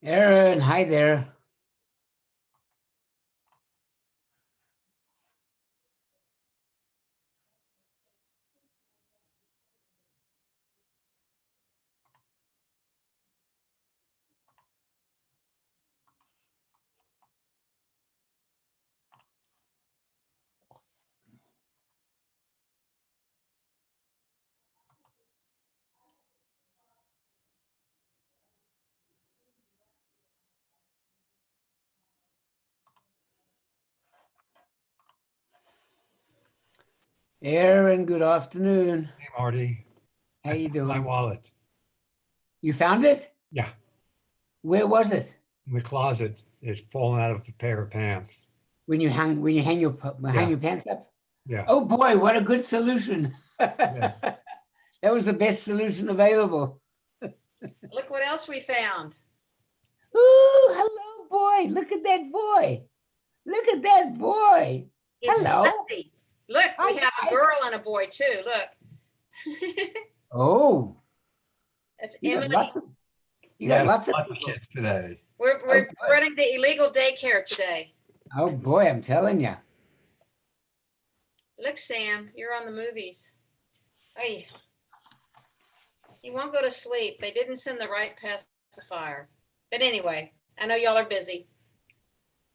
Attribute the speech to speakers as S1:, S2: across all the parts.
S1: Aaron, hi there. Aaron, good afternoon.
S2: Hey, Marty.
S1: How
S2: I
S1: you
S2: found my
S1: doing?
S2: wallet.
S1: You found it?
S2: Yeah,
S1: Where was it?
S2: in the closet. It's fallen out of a pair of pants.
S1: When you hang
S2: Yeah,
S1: your pants up?
S2: yeah,
S1: Oh boy, what a good solution.
S2: yes.
S1: That was the best solution available.
S3: Look what else we found.
S1: Ooh, hello, boy. Look at that boy. Look at that boy.
S3: He's
S1: Hello.
S3: fuzzy. Look,
S1: Hi,
S3: we have a
S1: hi.
S3: girl and a boy too. Look.
S1: Oh,
S3: That's
S1: you got
S3: Emily.
S1: lots of you got
S2: Yeah,
S1: lots of
S2: lots of
S1: people.
S2: kids today.
S3: We're,
S1: Oh,
S3: we're
S1: good.
S3: running the illegal daycare today.
S1: Oh boy, I'm telling you.
S3: Look, Sam, you're on the movies. Hey, you won't go to sleep. They didn't send the right pacifier. But anyway, I know y'all are busy.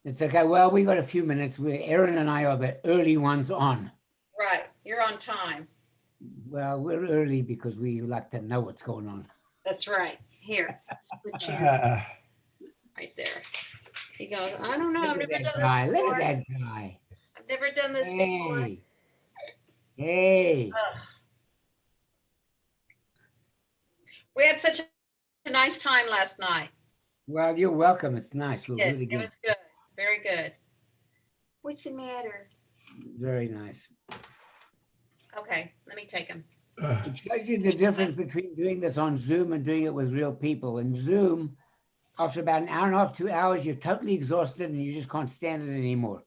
S1: It's okay. Well, we got a few minutes. Aaron and I are the early ones on.
S3: Right, you're on time.
S1: Well, we're early because we like to know what's going on.
S3: That's right. Here, let's put you
S2: Uh,
S3: right there. He goes, I don't know.
S1: Look
S3: I've
S1: at
S3: never
S1: that
S3: done this
S1: guy. Look at
S3: before.
S1: that guy.
S3: I've never done this before.
S1: Hey, hey.
S3: Ugh. We had such a nice time last night.
S1: Well, you're welcome. It's nice. We'll do it
S3: It
S1: again.
S3: was good. Very good. What's the matter?
S1: Very nice.
S3: Okay, let me take him.
S1: It shows you the difference between doing this on Zoom and doing it with real people. In Zoom, after about an hour and a half, 2 hours, you're totally exhausted and you just can't stand it anymore.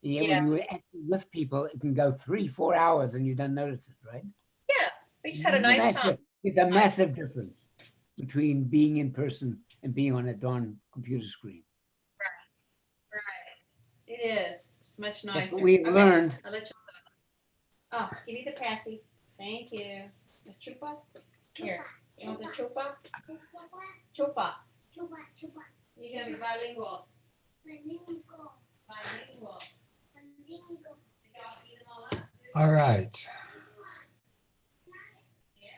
S1: And yet, when
S3: Yeah,
S1: you're actually with people, it can go 3, 4 hours and you don't notice it, right?
S3: yeah. We just had a nice time.
S1: It's a massive difference between being in person and being on a darn computer screen.
S3: Right. It is. It's much
S1: That's what
S3: nicer.
S1: we've
S3: Okay,
S1: learned.
S3: I'll let you. Oh, give me the passy. Thank you. The chupa? Here. You want the chupa? Chupa. You're gonna be bilingual. Bilingual. Y'all eat them all up?
S2: all right.
S3: Yeah.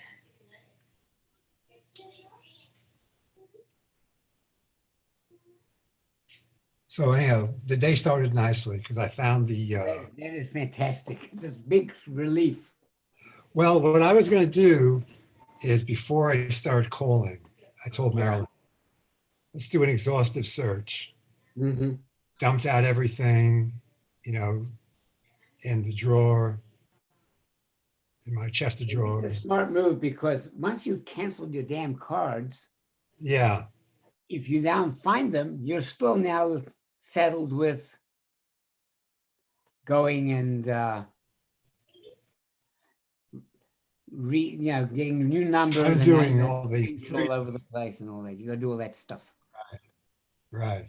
S2: So anyhow, the day started nicely because I found the.
S1: That is fantastic. It's a big relief.
S2: Well, what I was going to do is before I start calling, I told Marilyn, let's do an exhaustive search.
S1: Mm-hmm.
S2: Dumped out everything, you know, in the drawer, in my chest of
S1: It's a
S2: drawers.
S1: smart move because once you've canceled your damn cards,
S2: Yeah,
S1: if you now find them, you're still now settled with going and getting new numbers and
S2: undoing
S1: then
S2: all the
S1: change it all over the
S2: freezes.
S1: place and all that. You got to do all that stuff.
S2: Right.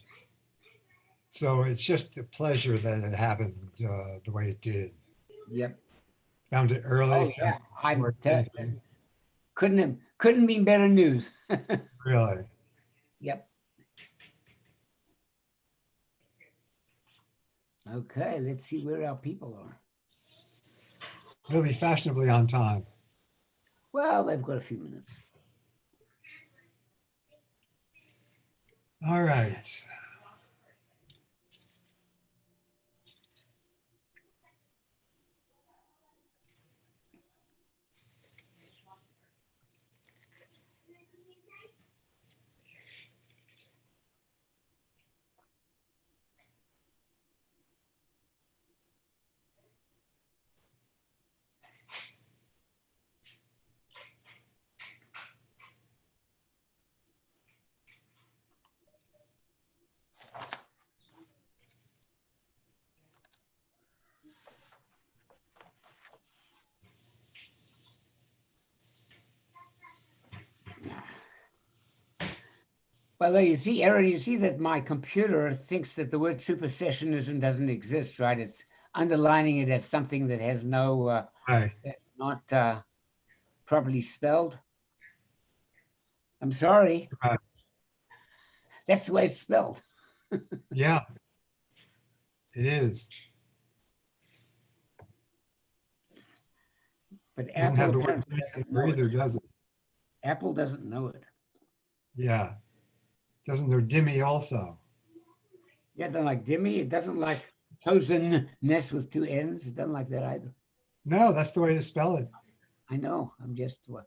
S2: So it's just a pleasure that it happened the way it did.
S1: Yep.
S2: Found it
S1: Oh
S2: early. Found
S1: yeah.
S2: it before
S1: This
S2: attention.
S1: couldn't mean better news.
S2: Really.
S1: Yep. Okay, let's see where our people are.
S2: It'll be fashionably on time.
S1: Well, they've got a few minutes.
S2: All right.
S1: Well, there you see, Aaron, you see that my computer thinks that the word supersessionism doesn't exist, right? It's underlining it as something that has no,
S2: Right.
S1: not properly spelled. I'm sorry.
S2: Right.
S1: That's the way it's spelled.
S2: Yeah, it is.
S1: But
S2: Doesn't
S1: Apple
S2: have the word
S1: apparently
S2: in
S1: doesn't
S2: there
S1: know
S2: either,
S1: it.
S2: does it?
S1: Apple doesn't know it.
S2: Yeah. Doesn't there Dimmy also?
S1: Yeah, it doesn't like Dimmy. It doesn't like chosenness with two N's. It doesn't like that either.
S2: No, that's the way to spell it.
S1: I know. I'm just what.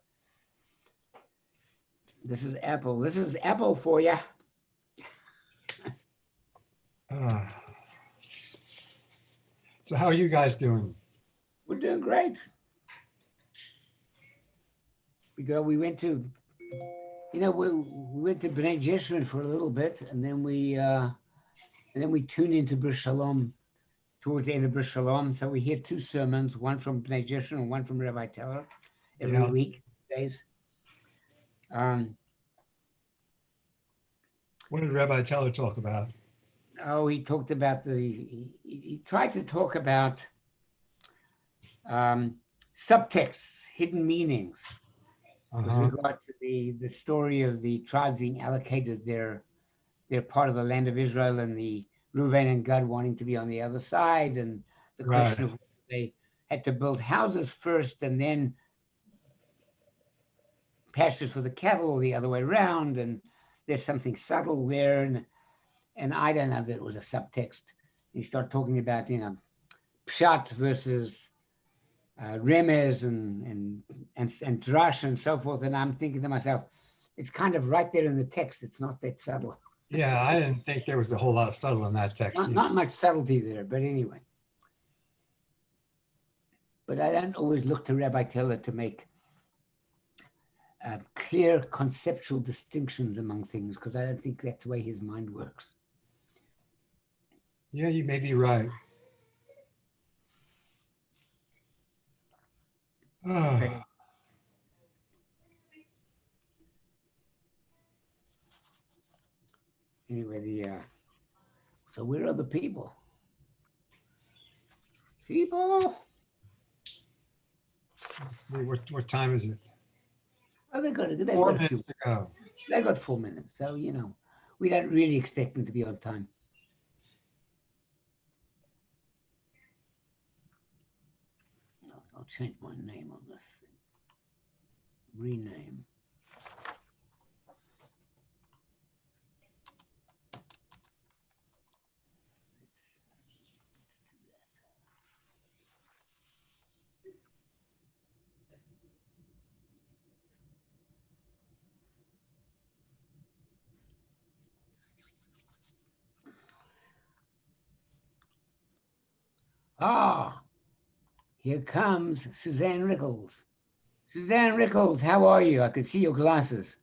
S1: This is Apple. This is Apple for you.
S2: So how are you guys doing?
S1: We're doing great. We went to, we went to Bnei Jeshurun for a little bit, and then we tuned into Bris Shalom towards the end of Bris Shalom. So we hear two sermons, one from Bnei Jeshurun and one from Rabbi Teller every
S2: Yeah.
S1: week, days.
S2: What did Rabbi Teller talk about?
S1: Oh, he talked about he tried to talk about subtexts, hidden meanings with regard to the story of the tribes being allocated their part of the land of Israel and the Reuven and Gad wanting to be on the other side, and the question of whether they had to build houses first and then pastures for the cattle or the other way around, and there's something subtle there, and I don't know that it was a subtext. You start talking about pshat versus remez and drash and so forth, and I'm thinking to myself, it's kind of right there in the text. It's not that subtle.
S2: Yeah, I didn't think there was a whole lot of subtle in that text.
S1: Not much subtlety there, but anyway. But I don't always look to Rabbi Teller to make clear conceptual distinctions among things, because I don't think that's the way his mind works.
S2: Yeah, you may be right.
S1: Okay. Anyway, so where are the people? People.
S2: What time is it?
S1: Oh, they got
S2: 4 minutes to go.
S1: They got 4 minutes, so we don't really expect them to be on time. I'll change my name on this thing. Rename. Ah, here comes Suzanne Rickles. Suzanne Rickles, how are you? I can see your glasses.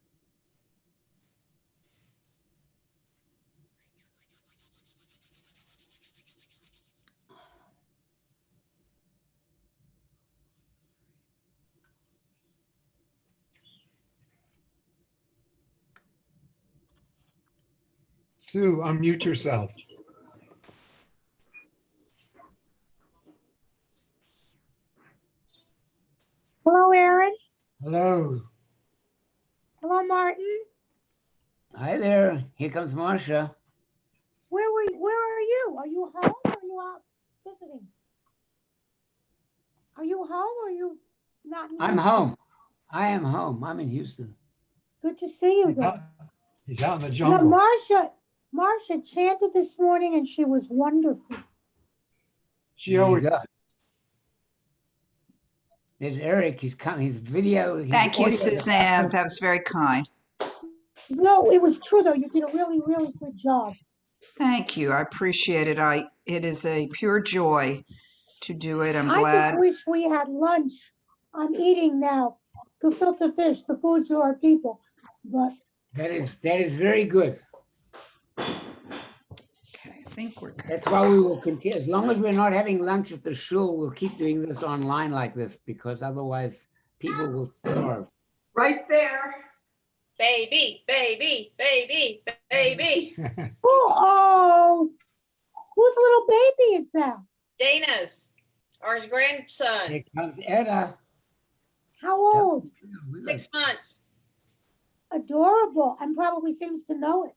S2: Sue, unmute yourself.
S4: Hello, Aaron.
S2: Hello.
S4: Hello, Martin.
S1: Hi there. Here comes Marcia.
S4: Where are you? Are you home or are you out visiting? Are you home or are you not in
S1: I'm
S4: Houston?
S1: home. I am home. I'm in Houston.
S4: Good to see you though.
S2: He's out in the
S4: Yeah,
S2: jungle.
S4: Marcia chanted this morning and she was wonderful.
S2: She always.
S1: There's Eric. He's coming. His video.
S5: Thank you, Suzanne. That was very kind.
S4: No, it was true though. You did a really, really good job.
S5: Thank you. I appreciate it. It is a pure joy to do it. I'm
S4: I
S5: glad.
S4: just wish we had lunch. I'm eating now. Gefilte fish, the foods of our people. But
S1: that is very good.
S5: Okay, I think we're good.
S1: That's why we will continue. As long as we're not having lunch at the shul, we'll keep doing this online like this, because otherwise people will starve.
S6: Right there.
S3: Baby, baby, baby, baby.
S4: Oh, whose little baby is that?
S3: Dana's, our grandson,
S1: Here comes Etta.
S4: How old?
S1: We got-
S3: 6 months.
S4: Adorable, and probably seems to know it.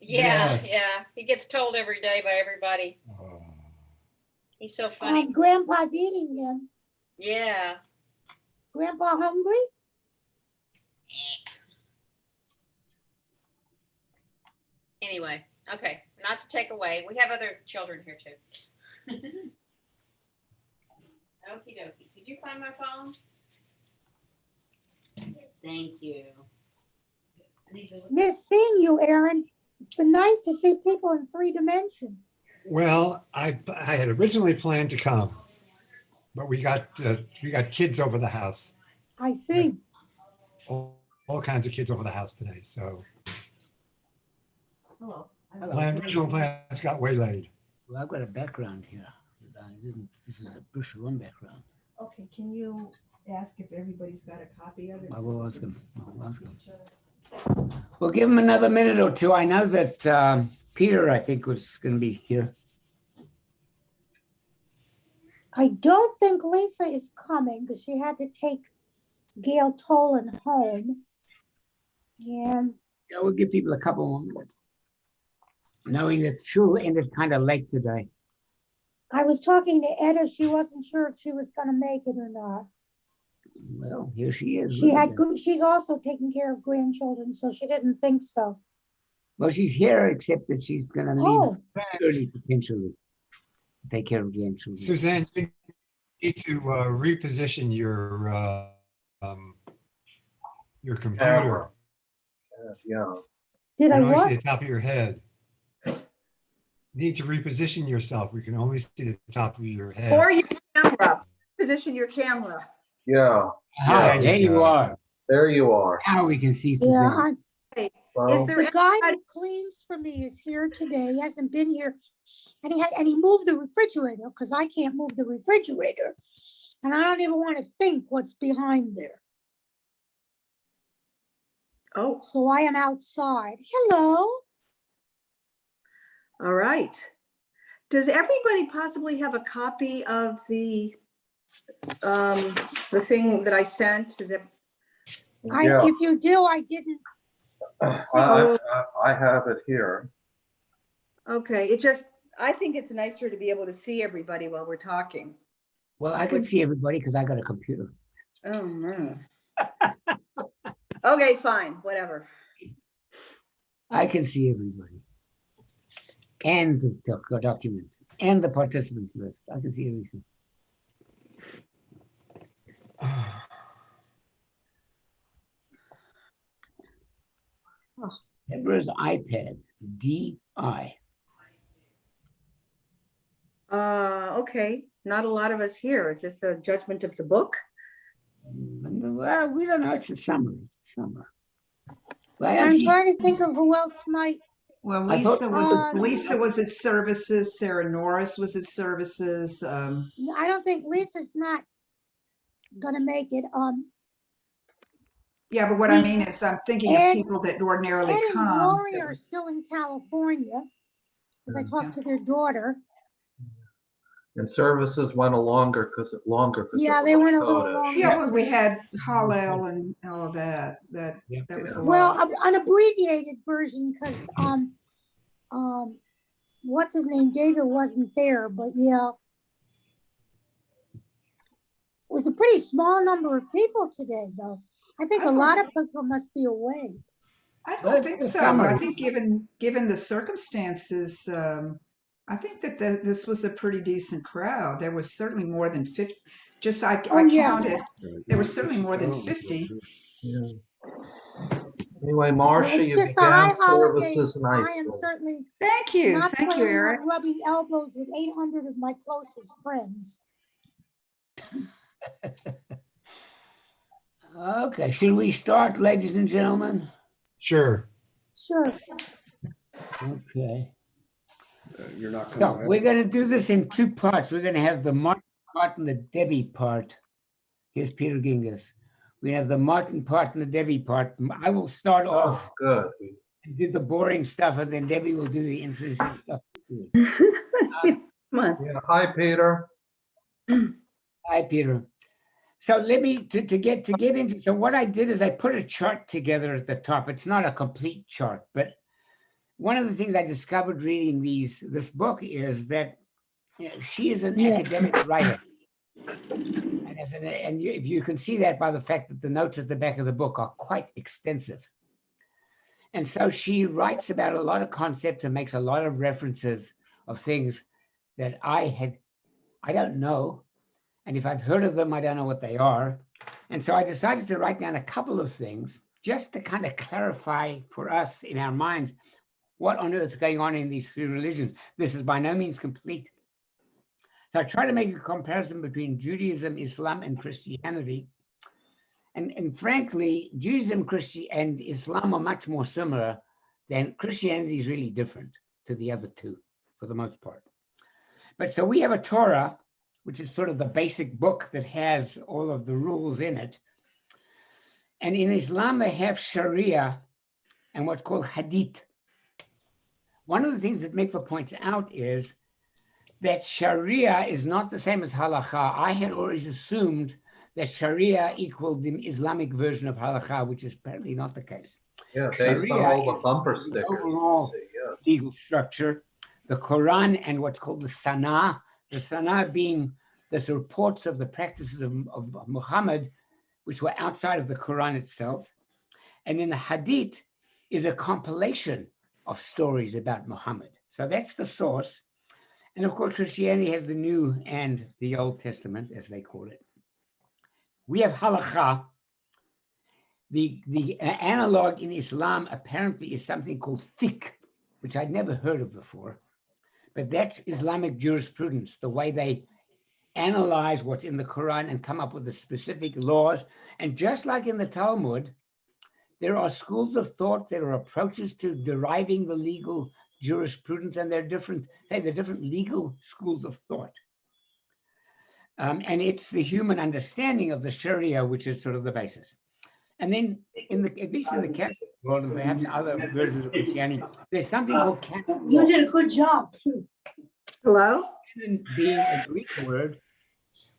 S3: Yeah,
S2: Yes.
S3: yeah. He gets told every day by everybody.
S2: Oh.
S3: He's so funny.
S4: Grandpa's eating him.
S3: Yeah.
S4: Grandpa hungry?
S3: Anyway, okay. Not to take away. We have other children here too. Okie dokie. Did you find my phone? Thank you.
S4: Miss seeing you, Aaron. It's been nice to see people in 3 dimensions.
S2: Well, I had originally planned to come, but we got kids over the house,
S4: I see.
S2: all kinds of kids over the house today. So
S3: Hello.
S2: original plans got waylaid.
S1: Well, I've got a background here. This is a Bruce Room background.
S6: Okay, can you ask if everybody's got a copy of it?
S1: I will ask him. I'll ask him. We'll give him another minute or two. I know that Peter, I think, was going to be here.
S4: I don't think Lisa is coming because she had to take Gail Tolan home. And
S1: Yeah, we'll give people a couple more minutes, knowing that school ended kind of late today.
S4: I was talking to Etta. She wasn't sure if she was going to make it or not.
S1: Well, here she is.
S4: She
S1: Look at
S4: had
S1: that.
S4: she's also taking care of grandchildren, so she didn't think so.
S1: Well, she's here, except that she's going to leave
S4: Oh,
S1: early potentially to take care of grandchildren.
S2: Suzanne, you need to reposition your computer.
S7: Camera. Yeah.
S4: did I
S2: You can only
S4: what?
S2: see the top of your head. You need to reposition yourself. We can only see the top of your head.
S5: Or your camera, position your camera.
S7: Yeah.
S1: Ah,
S2: There
S1: there
S2: you
S1: you
S2: go.
S1: are.
S7: There you are.
S1: Now we can see
S4: Yeah,
S1: Suzanne.
S7: Well,
S5: there
S4: the guy
S5: anybody-
S4: who cleans for me is here today. He hasn't been here, and he moved the refrigerator because I can't move the refrigerator, and I don't even want to think what's behind there.
S5: Oh,
S4: So I am outside. Hello.
S5: all right. Does everybody possibly have a copy of the thing that I sent? Is it?
S7: Yeah.
S4: If you do, I didn't.
S7: I have it here.
S5: Okay, I think it's nicer to be able to see everybody while we're talking.
S1: Well, I can see everybody because I got a computer.
S5: Oh, no. Okay, fine, whatever.
S1: I can see everybody. And the document and the participants list. I can see everything. Deborah's iPad, DI.
S5: Okay, not a lot of us here. Is this a judgment of the book?
S1: Well, we don't know. It's a summer. It's summer. Well, I
S4: I'm
S1: see-
S4: trying to think of who else might.
S5: Well,
S1: I thought-
S5: Lisa was at services, Sarah Norris was at services.
S4: I don't think Lisa's not gonna make it.
S5: Yeah, but what I mean is I'm thinking of
S4: Ed-
S5: people that ordinarily
S4: Ed and
S5: come.
S4: Gloria are still in California because I talked to their daughter.
S7: And services went longer because
S4: Yeah, they went a little longer.
S5: Yeah, well, we had Hallel and all of that. That was a
S4: Well,
S5: lot.
S4: an abbreviated version because what's his name? David wasn't there, but yeah. It was a pretty small number of people today, though. I think a lot of people must be away.
S5: I
S1: Well,
S5: don't
S1: it's
S5: think
S1: the
S5: so.
S1: summer.
S5: I think given the circumstances, I think that this was a pretty decent crowd. There was certainly more than 50. I
S4: Oh, yeah.
S5: counted. There was certainly more than 50.
S7: Yeah. Anyway, Marcia,
S4: It's
S7: you
S4: just the high
S7: began
S4: holidays.
S7: services
S4: I am
S7: nicely.
S4: certainly
S5: Thank you.
S4: not
S5: Thank you,
S4: planning
S5: Eric.
S4: on rubbing elbows with 800 of my closest friends.
S1: Okay, should we start, ladies and gentlemen?
S2: Sure.
S4: Sure.
S1: Okay.
S8: You're not
S1: So
S8: coming.
S1: we're going to do this in 2 parts. We're going to have the Mark part and the Debbie part. Here's Peter Gingas. We have the Martin part and the Debbie part. I will start off
S7: Oh, good.
S1: and do the boring stuff, and then Debbie will do the interesting stuff.
S9: Come on.
S7: Yeah. Hi, Peter.
S1: Hi, Peter. So let me to get into. So what I did is I put a chart together at the top. It's not a complete chart, but one of the things I discovered reading this book is that she is an academic writer, and you can see that by the fact that the notes at the back of the book are quite extensive. And so she writes about a lot of concepts and makes a lot of references of things that I don't know. And if I've heard of them, I don't know what they are. And so I decided to write down a couple of things just to kind of clarify for us in our minds what on earth is going on in these three religions. This is by no means complete. So I try to make a comparison between Judaism, Islam, and Christianity. And frankly, Judaism, Christianity, and Islam are much more similar than Christianity is really different to the other two for the most part. But so we have a Torah, which is sort of the basic book that has all of the rules in it. And in Islam, they have Sharia and what's called Hadith. One of the things that Mikvah points out is that Sharia is not the same as Halakha. I had always assumed that Sharia equaled the Islamic version of Halakha, which is apparently not the case.
S7: Yeah, based on all the bumper
S1: the
S7: stickers.
S1: overall legal structure, the Quran and what's called the Sana being the reports of the practices of Muhammad, which were outside of the Quran itself. And then the Hadith is a compilation of stories about Muhammad. So that's the source. And of course, Christianity has the New and the Old Testament, as they call it. We have Halakha. The analog in Islam apparently is something called fiqh, which I'd never heard of before. But that's Islamic jurisprudence, the way they analyze what's in the Quran and come up with the specific laws. And just like in the Talmud, there are schools of thought, there are approaches to deriving the legal jurisprudence, and there are different legal schools of thought. And it's the human understanding of the Sharia, which is sort of the basis. And then, at least in the Catholic world, and perhaps other versions of Christianity, there's something called canon law.
S4: You did a good job too.
S9: Hello?
S1: Canon being a Greek word,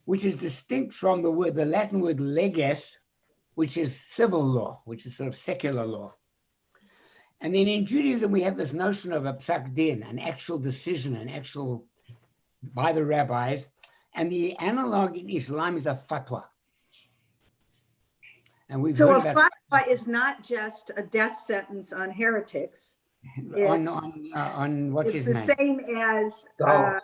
S1: which is distinct from the Latin word leges, which is civil law, which is sort of secular law. And then in Judaism, we have this notion of a psak din, an actual decision, by the rabbis. And the analog in Islam is a fatwa. And we've
S9: So a
S1: heard about
S9: fatwa is not just a death sentence on heretics.
S1: on what's
S9: It's
S1: his
S9: the
S1: name?
S9: same as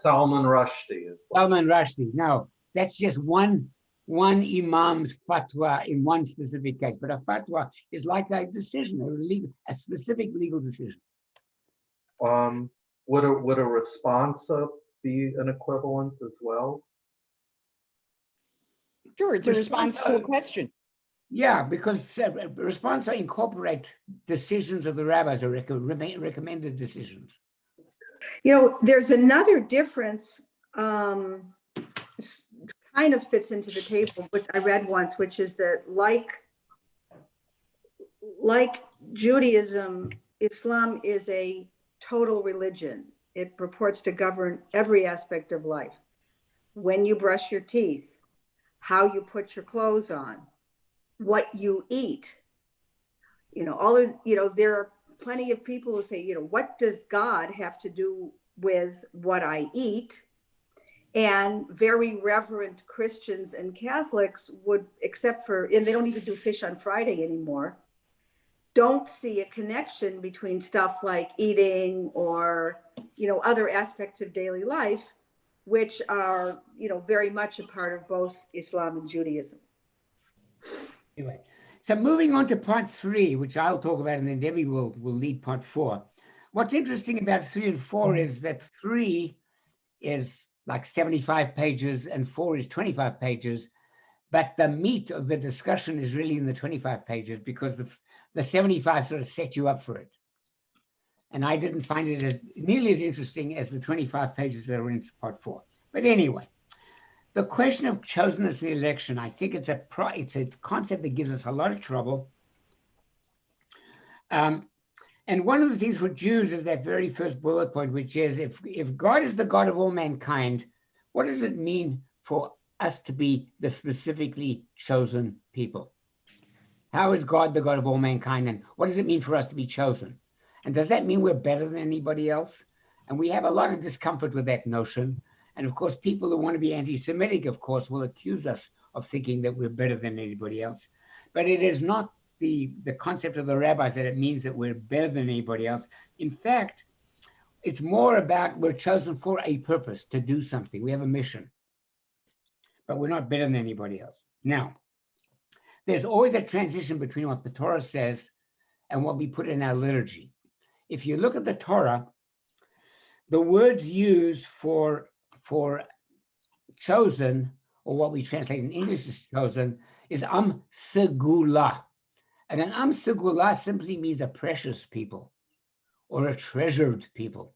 S7: Salman Rushdie.
S1: Salman Rushdie. No, that's just one imam's fatwa in one specific case. But a fatwa is like a decision, a specific legal decision.
S7: Would a response be an equivalent as well?
S10: Sure, it's a response to a question.
S1: Yeah, because responsa incorporate decisions of the rabbis or recommended decisions.
S9: You know, there's another difference, kind of fits into the table, which I read once, which is that like Judaism, Islam is a total religion. It purports to govern every aspect of life. When you brush your teeth, how you put your clothes on, what you eat. There are plenty of people who say, what does God have to do with what I eat? And very reverent Christians and Catholics would, and they don't even do fish on Friday anymore, don't see a connection between stuff like eating or, other aspects of daily life, which are, very much a part of both Islam and Judaism.
S1: Anyway, so moving on to part 3, which I'll talk about, and then Debbie will lead part 4. What's interesting about 3 and 4 is that 3 is like 75 pages and 4 is 25 pages, but the meat of the discussion is really in the 25 pages because the 75 sort of set you up for it. And I didn't find it as nearly as interesting as the 25 pages that are in part 4. But anyway, the question of chosenness in election, I think it's a concept that gives us a lot of trouble. And one of the things for Jews is that very first bullet point, which is if God is the God of all mankind, what does it mean for us to be the specifically chosen people? How is God the God of all mankind? And what does it mean for us to be chosen? And does that mean we're better than anybody else? And we have a lot of discomfort with that notion. And of course, people who want to be anti-Semitic, of course, will accuse us of thinking that we're better than anybody else. But it is not the concept of the rabbis that it means that we're better than anybody else. In fact, it's more about we're chosen for a purpose, to do something. We have a mission, but we're not better than anybody else. Now, there's always a transition between what the Torah says and what we put in our liturgy. If you look at the Torah, the words used for chosen, or what we translate in English as chosen, is am segula. And an am segula simply means a precious people or a treasured people.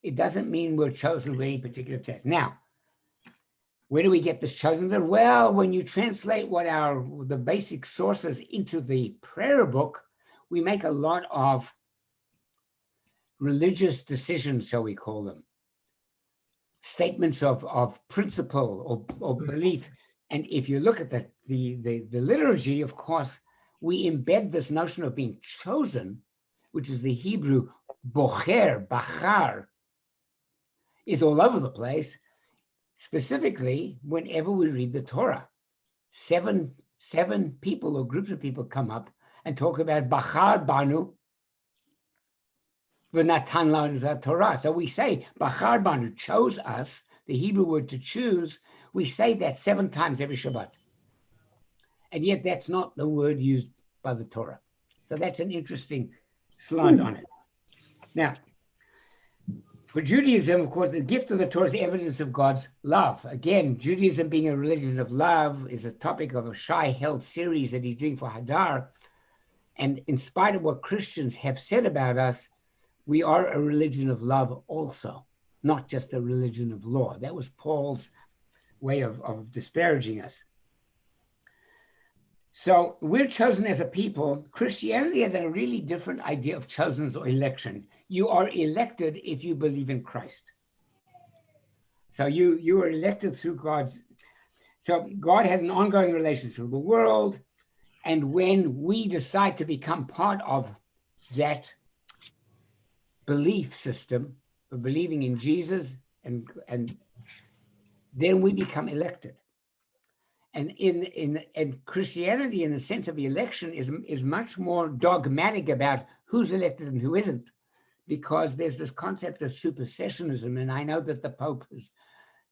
S1: It doesn't mean we're chosen with any particular text. Now, where do we get this chosen? Well, when you translate the basic sources into the prayer book, we make a lot of religious decisions, shall we call them, statements of principle or belief. And if you look at the liturgy, of course, we embed this notion of being chosen, which is the Hebrew bocher, bachar, is all over the place. Specifically, whenever we read the Torah, seven people or groups of people come up and talk about bachar banu v'natan lanu Torah. So we say bachar banu, chose us. The Hebrew word to choose, we say that 7 times every Shabbat. And yet that's not the word used by the Torah. So that's an interesting slant on it. Now, for Judaism, of course, the gift of the Torah is evidence of God's love. Again, Judaism being a religion of love is a topic of a Shai Held series that he's doing for Hadar. And in spite of what Christians have said about us, we are a religion of love also, not just a religion of law. That was Paul's way of disparaging us. So we're chosen as a people. Christianity has a really different idea of chosen or election. You are elected if you believe in Christ. So you are elected through so God has an ongoing relationship with the world. And when we decide to become part of that belief system of believing in Jesus, and then we become elected. And in Christianity, in the sense of the election, is much more dogmatic about who's elected and who isn't, because there's this concept of supersessionism. And I know that the Pope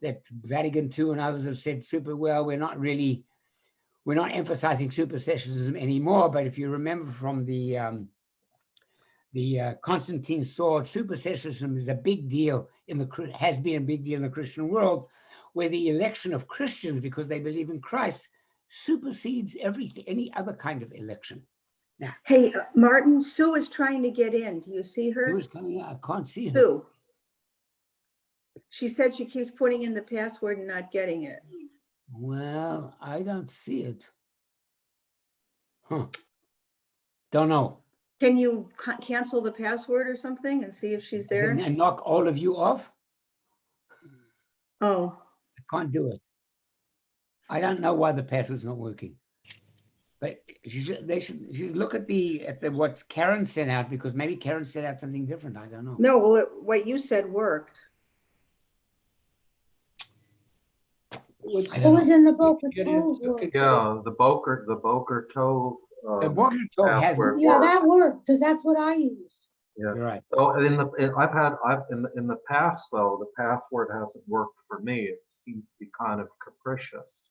S1: that Vatican II and others have said we're not emphasizing supersessionism anymore. But if you remember from the Constantine sword, supersessionism is a big deal has been a big deal in the Christian world, where the election of Christians, because they believe in Christ, supersedes any other kind of election. Now,
S9: Hey, Martin, Sue is trying to get in. Do you see her?
S1: who is coming out? I can't see her.
S9: Sue. She said she keeps putting in the password and not getting it.
S1: Well, I don't see it. Don't know.
S9: Can you cancel the password or something and see if she's there?
S1: And knock all of you off?
S9: Oh.
S1: I can't do it. I don't know why the password's not working. But they should look at what Karen sent out, because maybe Karen sent out something different. I don't know.
S9: No, well, what you said worked.
S4: What was in the Boca Tov?
S7: Yeah, the Boker Tov.
S1: The Boker Tov has
S7: password
S4: Yeah,
S7: works.
S4: that worked, because that's what I used.
S7: Yeah.
S1: You're right.
S7: So in the past though, the password hasn't worked for me. It seems to be kind of capricious.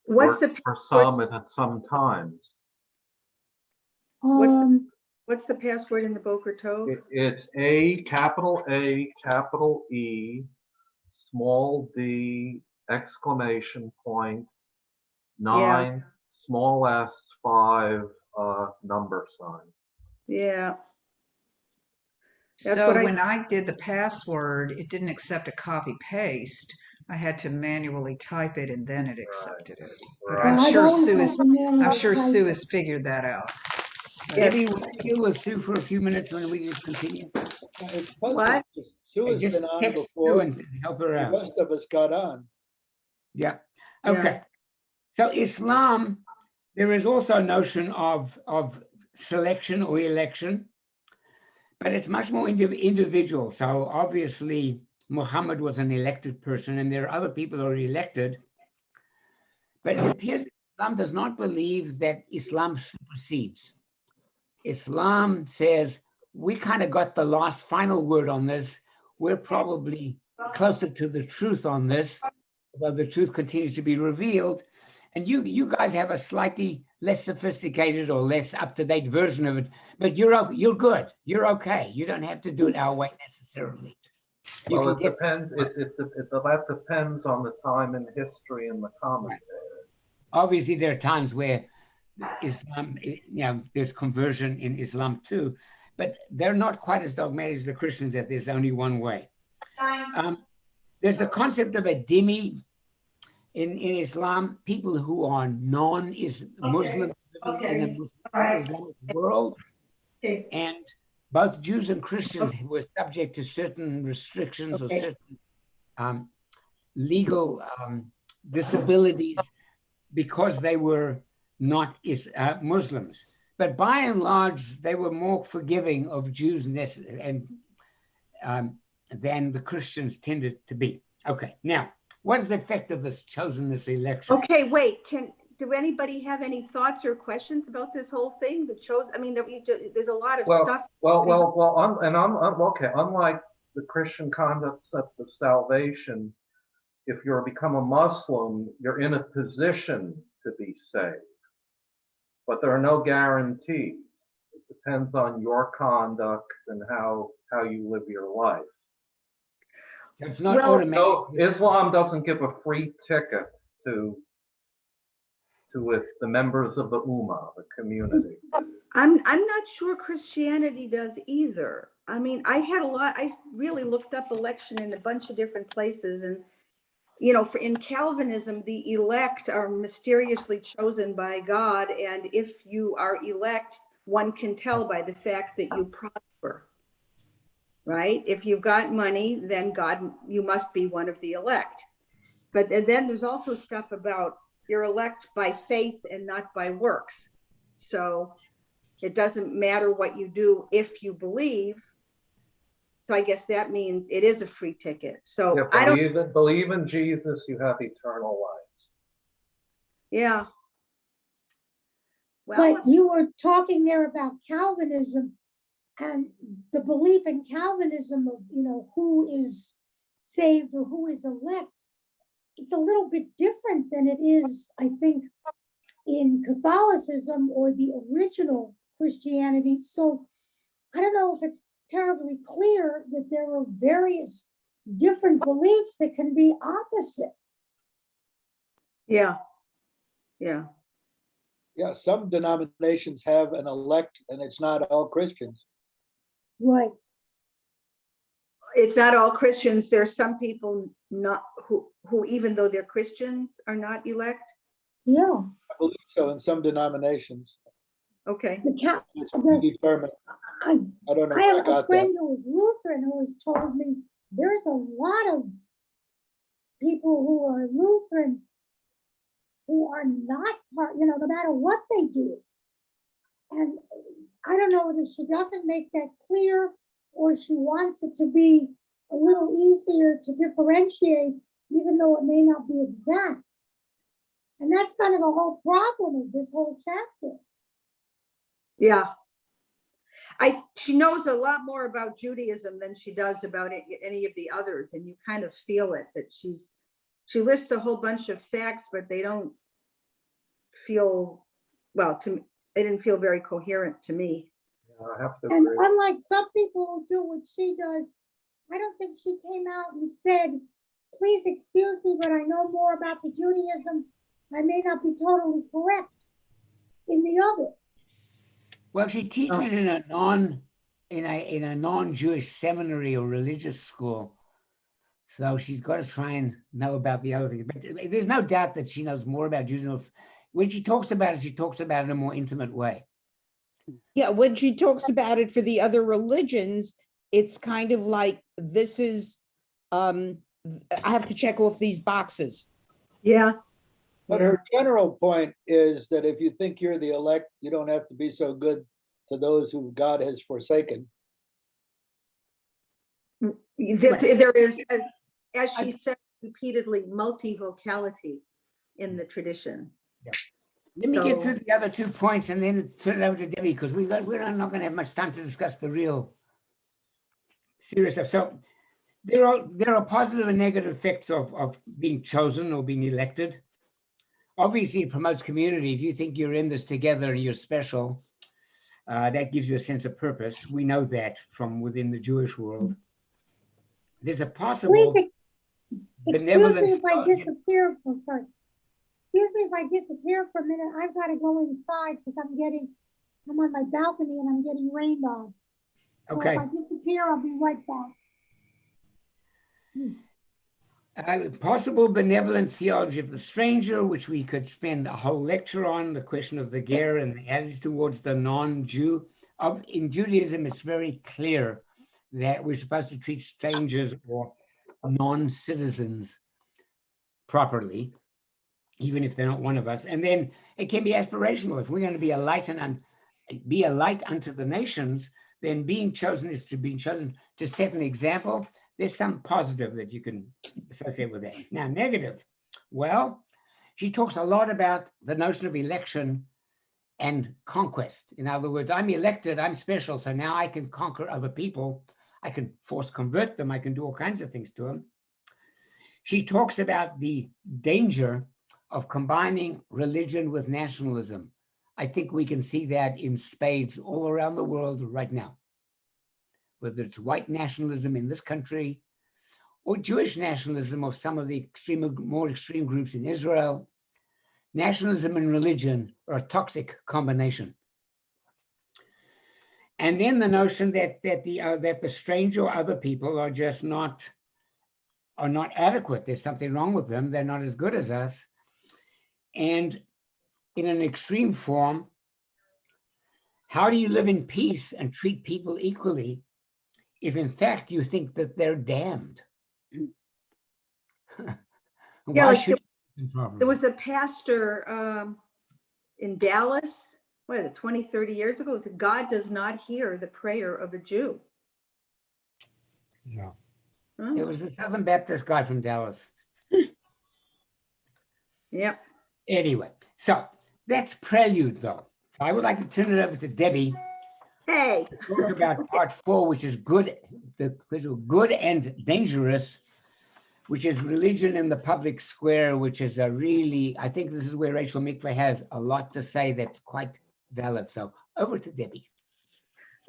S9: What's
S7: Works
S9: the
S7: for some and at some times.
S9: What's the password in the Boker Tov?
S7: It's A, capital E, small d, exclamation point, 9, small s, 5, number sign.
S9: Yeah. That's
S5: So
S9: what
S5: when I did the password, it didn't accept a copy paste. I had to manually type it and then it accepted it. But
S7: Right.
S5: I'm
S4: I've
S5: sure
S4: always
S5: Sue
S4: had
S5: is,
S4: to manually
S5: I'm sure
S4: type
S5: Sue
S4: it.
S5: has figured that out.
S1: Debbie, will you deal with Sue for a few minutes when we just continue?
S11: It's
S9: What?
S11: puzzling. Sue has
S1: Just
S11: been on
S1: text Sue
S11: before.
S1: and help her
S11: The
S1: out.
S11: rest of us got on.
S1: Yeah.
S9: Yeah.
S1: Okay. So Islam, there is also a notion of selection or election, but it's much more individual. So obviously Muhammad was an elected person, and there are other people who are elected. But it appears that Islam does not believe that Islam supersedes. Islam says we kind of got the last final word on this. We're probably closer to the truth on this, although the truth continues to be revealed. And you guys have a slightly less sophisticated or less up-to-date version of it, but you're good. You're okay. You don't have to do it our way necessarily. You
S7: Well,
S1: can
S7: it
S1: get
S7: depends. That depends on the time in history and the commentary.
S1: obviously there are times where Islam, there's conversion in Islam too, but they're not quite as dogmatic as the Christians that there's only one way. There's the concept of a dhimmi in Islam, people who are non-Muslim living in a Muslim Islamic world, and both Jews and Christians were subject to certain restrictions or certain legal disabilities because they were not Muslims. But by and large, they were more forgiving of Jews and than the Christians tended to be. Okay, now, what is the effect of this election?
S9: Okay, wait, do anybody have any thoughts or questions about this whole thing? There's a lot of stuff.
S7: Okay. Unlike the Christian concept of salvation, if you're become a Muslim, you're in a position to be saved, but there are no guarantees. It depends on your conduct and how you live your life.
S1: It's not automatic.
S7: So Islam doesn't give a free ticket to the members of the Ummah, the community.
S9: I'm not sure Christianity does either. I mean, I really looked up election in a bunch of different places, and in Calvinism, the elect are mysteriously chosen by God, and if you are elect, one can tell by the fact that you prosper. Right? If you've got money, then you must be one of the elect. But then there's also stuff about you're elect by faith and not by works. So it doesn't matter what you do if you believe. So I guess that means it is a free ticket. So
S7: believe in Jesus, you have eternal life.
S9: Yeah.
S4: Well, but you were talking there about Calvinism. And the belief in Calvinism of, who is saved or who is elect, it's a little bit different than it is, I think, in Catholicism or the original Christianity. So I don't know if it's terribly clear that there are various different beliefs that can be opposite.
S9: Yeah.
S11: Some denominations have an elect, and it's not all Christians.
S4: Right.
S9: It's not all Christians. There's some people not who even though they're Christians are not elect.
S4: Yeah.
S11: I believe so in some denominations.
S9: Okay.
S11: I don't know.
S4: I have a friend who is Lutheran who has told me there's a lot of people who are Lutheran who are not part, no matter what they do. And I don't know whether she doesn't make that clear or she wants it to be a little easier to differentiate, even though it may not be exact. And that's kind of the whole problem of this whole chapter.
S9: Yeah. She knows a lot more about Judaism than she does about any of the others. And you kind of feel it, that she lists a whole bunch of facts, but they don't feel, they didn't feel very coherent to me.
S7: I have to
S4: and
S7: agree.
S4: Unlike some people who do what she does, I don't think she came out and said, please excuse me, but I know more about the Judaism. I may not be totally correct in the other.
S1: Well, she teaches in a non-Jewish seminary or religious school. So she's got to try and know about the other things. But there's no doubt that she knows more about Judaism. When she talks about it, she talks about it in a more intimate way.
S10: Yeah, when she talks about it for the other religions, it's kind of like, this is, I have to check off these boxes.
S9: Yeah.
S11: But her general point is that if you think you're the elect, you don't have to be so good to those who God has forsaken.
S9: There is, as she said repeatedly, multi-vocality in the tradition.
S1: Let me get
S9: So-
S1: through the other 2 points and then turn it over to Debbie, because we're not going to have much time to discuss the real serious stuff. So there are positive and negative effects of being chosen or being elected. Obviously, it promotes community. If you think you're in this together and you're special, that gives you a sense of purpose. We know that from within the Jewish world. There's a possible
S4: Please, excuse
S1: benevolent.
S4: me if I disappear. Oh, sorry. Excuse me if I disappear for a minute. I've got to go inside because I'm on my balcony and I'm getting rained on. So
S1: Okay.
S4: if I disappear, I'll be right back.
S1: Possible benevolent theology of the stranger, which we could spend a whole lecture on, the question of the ger and the attitude towards the non-Jew. In Judaism, it's very clear that we're supposed to treat strangers or non-citizens properly, even if they're not one of us. And then it can be aspirational. If we're going to be a light unto the nations, then being chosen is to be chosen to set an example. There's some positive that you can associate with that. Now, negative. Well, she talks a lot about the notion of election and conquest. In other words, I'm elected, I'm special, so now I can conquer other people. I can force convert them. I can do all kinds of things to them. She talks about the danger of combining religion with nationalism. I think we can see that in spades all around the world right now, whether it's white nationalism in this country or Jewish nationalism of some of the more extreme groups in Israel. Nationalism and religion are a toxic combination. And then the notion that the stranger or other people are just not adequate. There's something wrong with them. They're not as good as us. And in an extreme form, how do you live in peace and treat people equally if in fact you think that they're damned?
S9: Yeah, like
S1: should
S9: there was a pastor in Dallas, what is it, 20, 30 years ago, it said, God does not hear the prayer of a Jew.
S2: Yeah.
S9: Oh,
S1: It was the Southern Baptist guy from Dallas.
S9: yeah.
S1: Anyway, so that's prelude though. So I would like to turn it over to Debbie
S9: Hey.
S1: to talk about part 4, which is good and dangerous, which is religion in the public square, which is a really, I think this is where Rachel Mikva has a lot to say that's quite valid. So over to Debbie.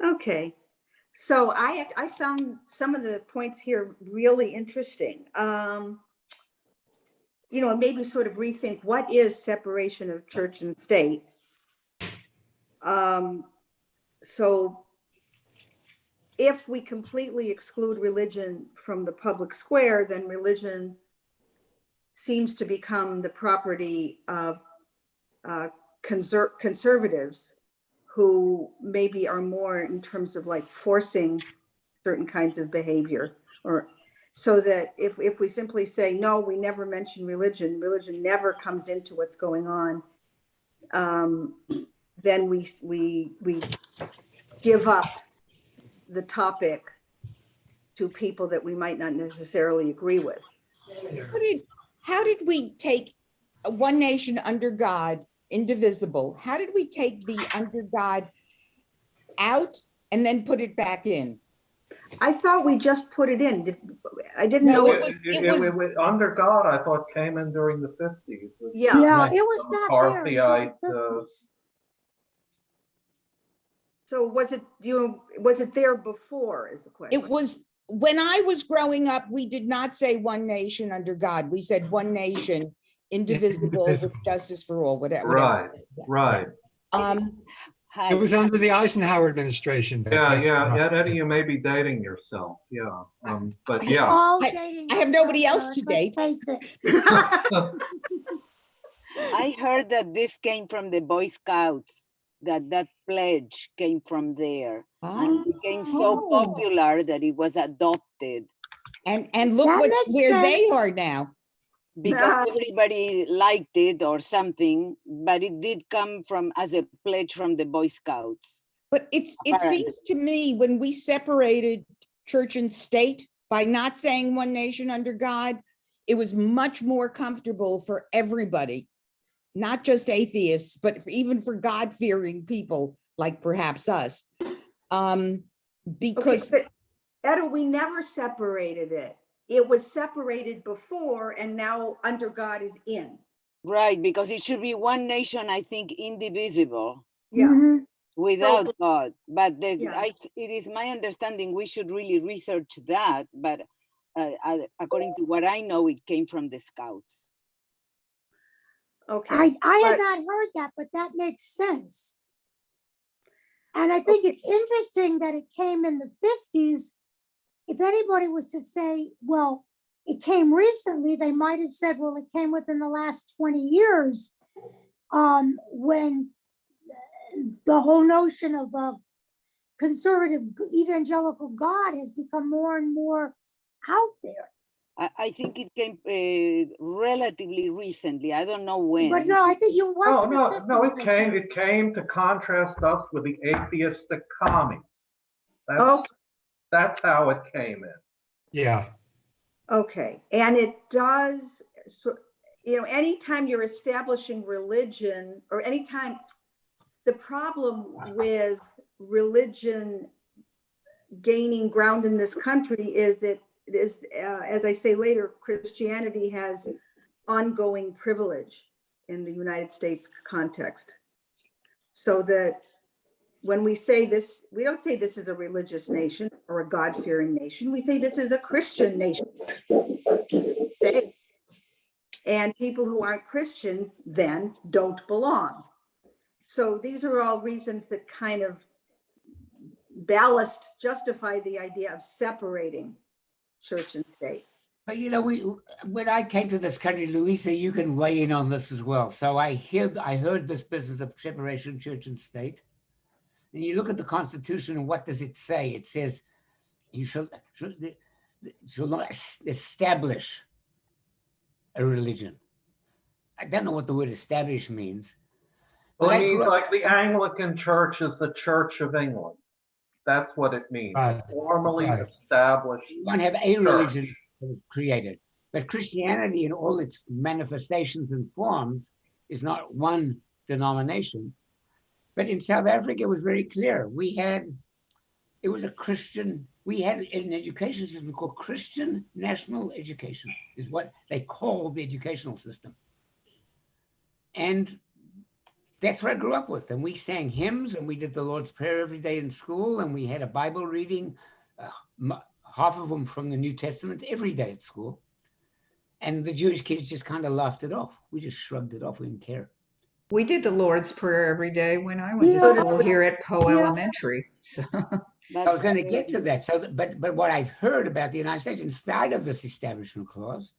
S9: Okay. So I found some of the points here really interesting. Maybe sort of rethink what is separation of church and state. So if we completely exclude religion from the public square, then religion seems to become the property of conservatives who maybe are more in terms of like forcing certain kinds of behavior, or so that if we simply say, no, we never mention religion never comes into what's going on, then we give up the topic to people that we might not necessarily agree with.
S10: How did we take one nation under God, indivisible? How did we take the under God out and then put it back in?
S9: I thought we just put it in. I didn't
S10: No,
S9: know
S10: it was
S7: Under God, I thought came in during the 50s.
S9: Yeah.
S4: Yeah,
S1: Right.
S4: it was not there until
S7: McCarthyite,
S4: the 50s.
S9: So was it there before is the question?
S10: It was, when I was growing up, we did not say one nation under God. We said one nation, indivisible, with
S2: Indivisible.
S10: justice for all, whatever.
S7: Right, right.
S12: Hi.
S2: It was under the Eisenhower administration. that
S7: Yeah,
S2: they-
S7: yeah, Eddie, you may be dating yourself, yeah, but yeah.
S4: All
S10: I-
S4: dating
S10: I have nobody
S4: ourselves,
S10: else to
S4: Eric,
S10: date.
S4: let's face it.
S12: I heard that this came from the Boy Scouts, that pledge came from there. And it became so
S4: Oh.
S12: popular that it was adopted
S10: And look
S4: That
S10: what
S4: makes
S10: where they
S4: sense.
S10: are now.
S12: because everybody liked it or something, but it did come from as a pledge from the Boy Scouts.
S10: But it
S12: Apparently.
S10: seems to me when we separated church and state by not saying one nation under God, it was much more comfortable for everybody, not just atheists, but even for God-fearing people like perhaps us.
S9: Okay,
S10: Because
S9: but Etta, we never separated it. It was separated before and now under God is in.
S12: Right, because it should be one nation, I think, indivisible
S9: Yeah.
S4: Mhm.
S12: without
S9: So-
S12: God. But
S9: Yeah.
S12: it is my understanding we should really research that. But according to what I know, it came from the Scouts.
S9: Okay.
S4: I had
S9: but-
S4: not heard that, but that makes sense. And I think it's interesting that it came in the 50s. If anybody was to say, well, it came recently, they might have said, well, it came within the last 20 years, when the whole notion of conservative evangelical God has become more and more out there.
S12: I think it came relatively recently. I don't know when.
S4: But no, I think you was.
S7: Oh,
S4: in the
S7: no,
S4: 50s, I think.
S7: it came to contrast us with the atheistic commies.
S9: Okay.
S7: That's how it came in.
S2: Yeah.
S9: Okay, and it does, so, anytime you're establishing religion or anytime, the problem with religion gaining ground in this country is as I say later, Christianity has ongoing privilege in the United States context. So that when we say this, we don't say this is a religious nation or a God-fearing nation. We say this is a Christian nation. And people who aren't Christian then don't belong. So these are all reasons that kind of ballast justify the idea of separating church and state.
S1: But when I came to this country, Louisa, you can weigh in on this as well. So I heard this business of separation, church and state. And you look at the Constitution, and what does it say? It says you shall not establish a religion. I don't know what the word establish means.
S7: Well,
S1: But
S7: it
S1: I
S7: means
S1: grew up-
S7: like the Anglican Church is the Church of England. That's what it means.
S2: Right.
S7: Formally
S2: Right.
S7: established.
S1: You won't have a
S7: church.
S1: religion that was created. But Christianity in all its manifestations and forms is not one denomination. But in South Africa, it was very clear. It was a Christian, we had an education system called Christian National Education, is what they call the educational system. And that's what I grew up with. And we sang hymns and we did the Lord's Prayer every day in school. And we had a Bible reading, half of them from the New Testament every day at school. And the Jewish kids just kind of laughed it off. We just shrugged it off. We didn't care.
S5: We did the Lord's Prayer every day when I went to
S4: Yeah.
S5: school here at Poe
S4: Yeah.
S5: Elementary. So,
S1: I was going to get to that. But what I've heard about the United States, in spite of this establishment clause,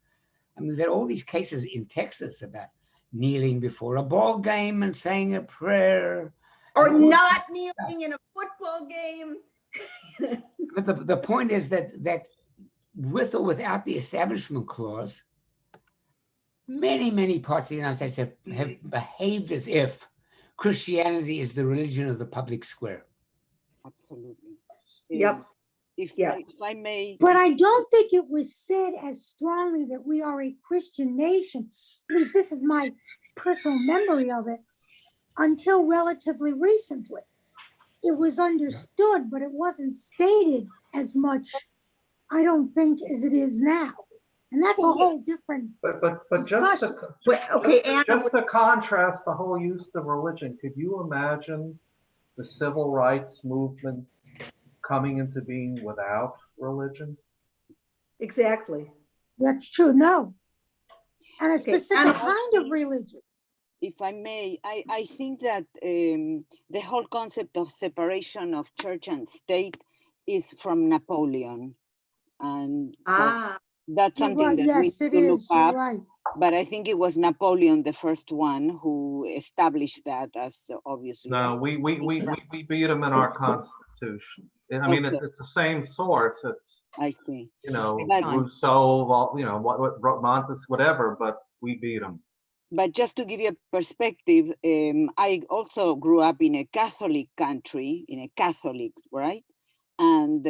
S1: I mean, there are all these cases in Texas about kneeling before a ball game and saying a prayer.
S9: Or
S1: and all
S9: not kneeling in a football game.
S1: But the point is that with or without the establishment clause, many parts of the United States have behaved as if Christianity is the religion of the public square.
S12: Absolutely.
S9: Yep.
S12: If
S9: Yeah.
S12: I may.
S4: But I don't think it was said as strongly that we are a Christian nation. At least this is my personal memory of it, until relatively recently. It was understood, but it wasn't stated as much, I don't think, as it is now. And that's a whole different
S7: But just
S4: discussion.
S7: just to contrast the whole use of religion, could you imagine the civil rights movement coming into being without religion?
S9: Exactly.
S4: That's true, no. And a
S9: Okay,
S4: specific
S9: and-
S4: kind of religion.
S12: if I may, I think that the whole concept of separation of church and state is from Napoleon. And so that's
S4: You're
S12: something
S4: right.
S12: that we
S4: Yes,
S12: need
S4: it
S12: to look
S4: is. You're
S12: up.
S4: right.
S12: But I think it was Napoleon, the first one, who established that as obviously.
S7: No,
S12: as
S7: we beat them in our Constitution. I mean,
S12: Okay.
S7: it's the same source. It's,
S12: I see.
S7: you know,
S12: But-
S7: Rousseau, you know, what Montes, whatever, but we beat them.
S12: But just to give you a perspective, I also grew up in a Catholic country, right? And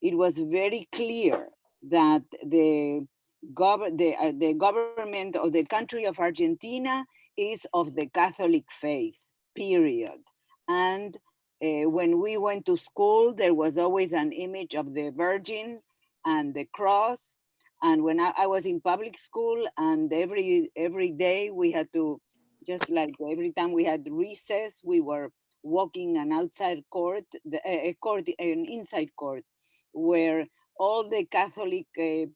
S12: it was very clear that the government of the country of Argentina is of the Catholic faith, period. And when we went to school, there was always an image of the Virgin and the cross. And when I was in public school, and every day we had to, just like every time we had recess, we were walking an outside court, an inside court, where all the Catholic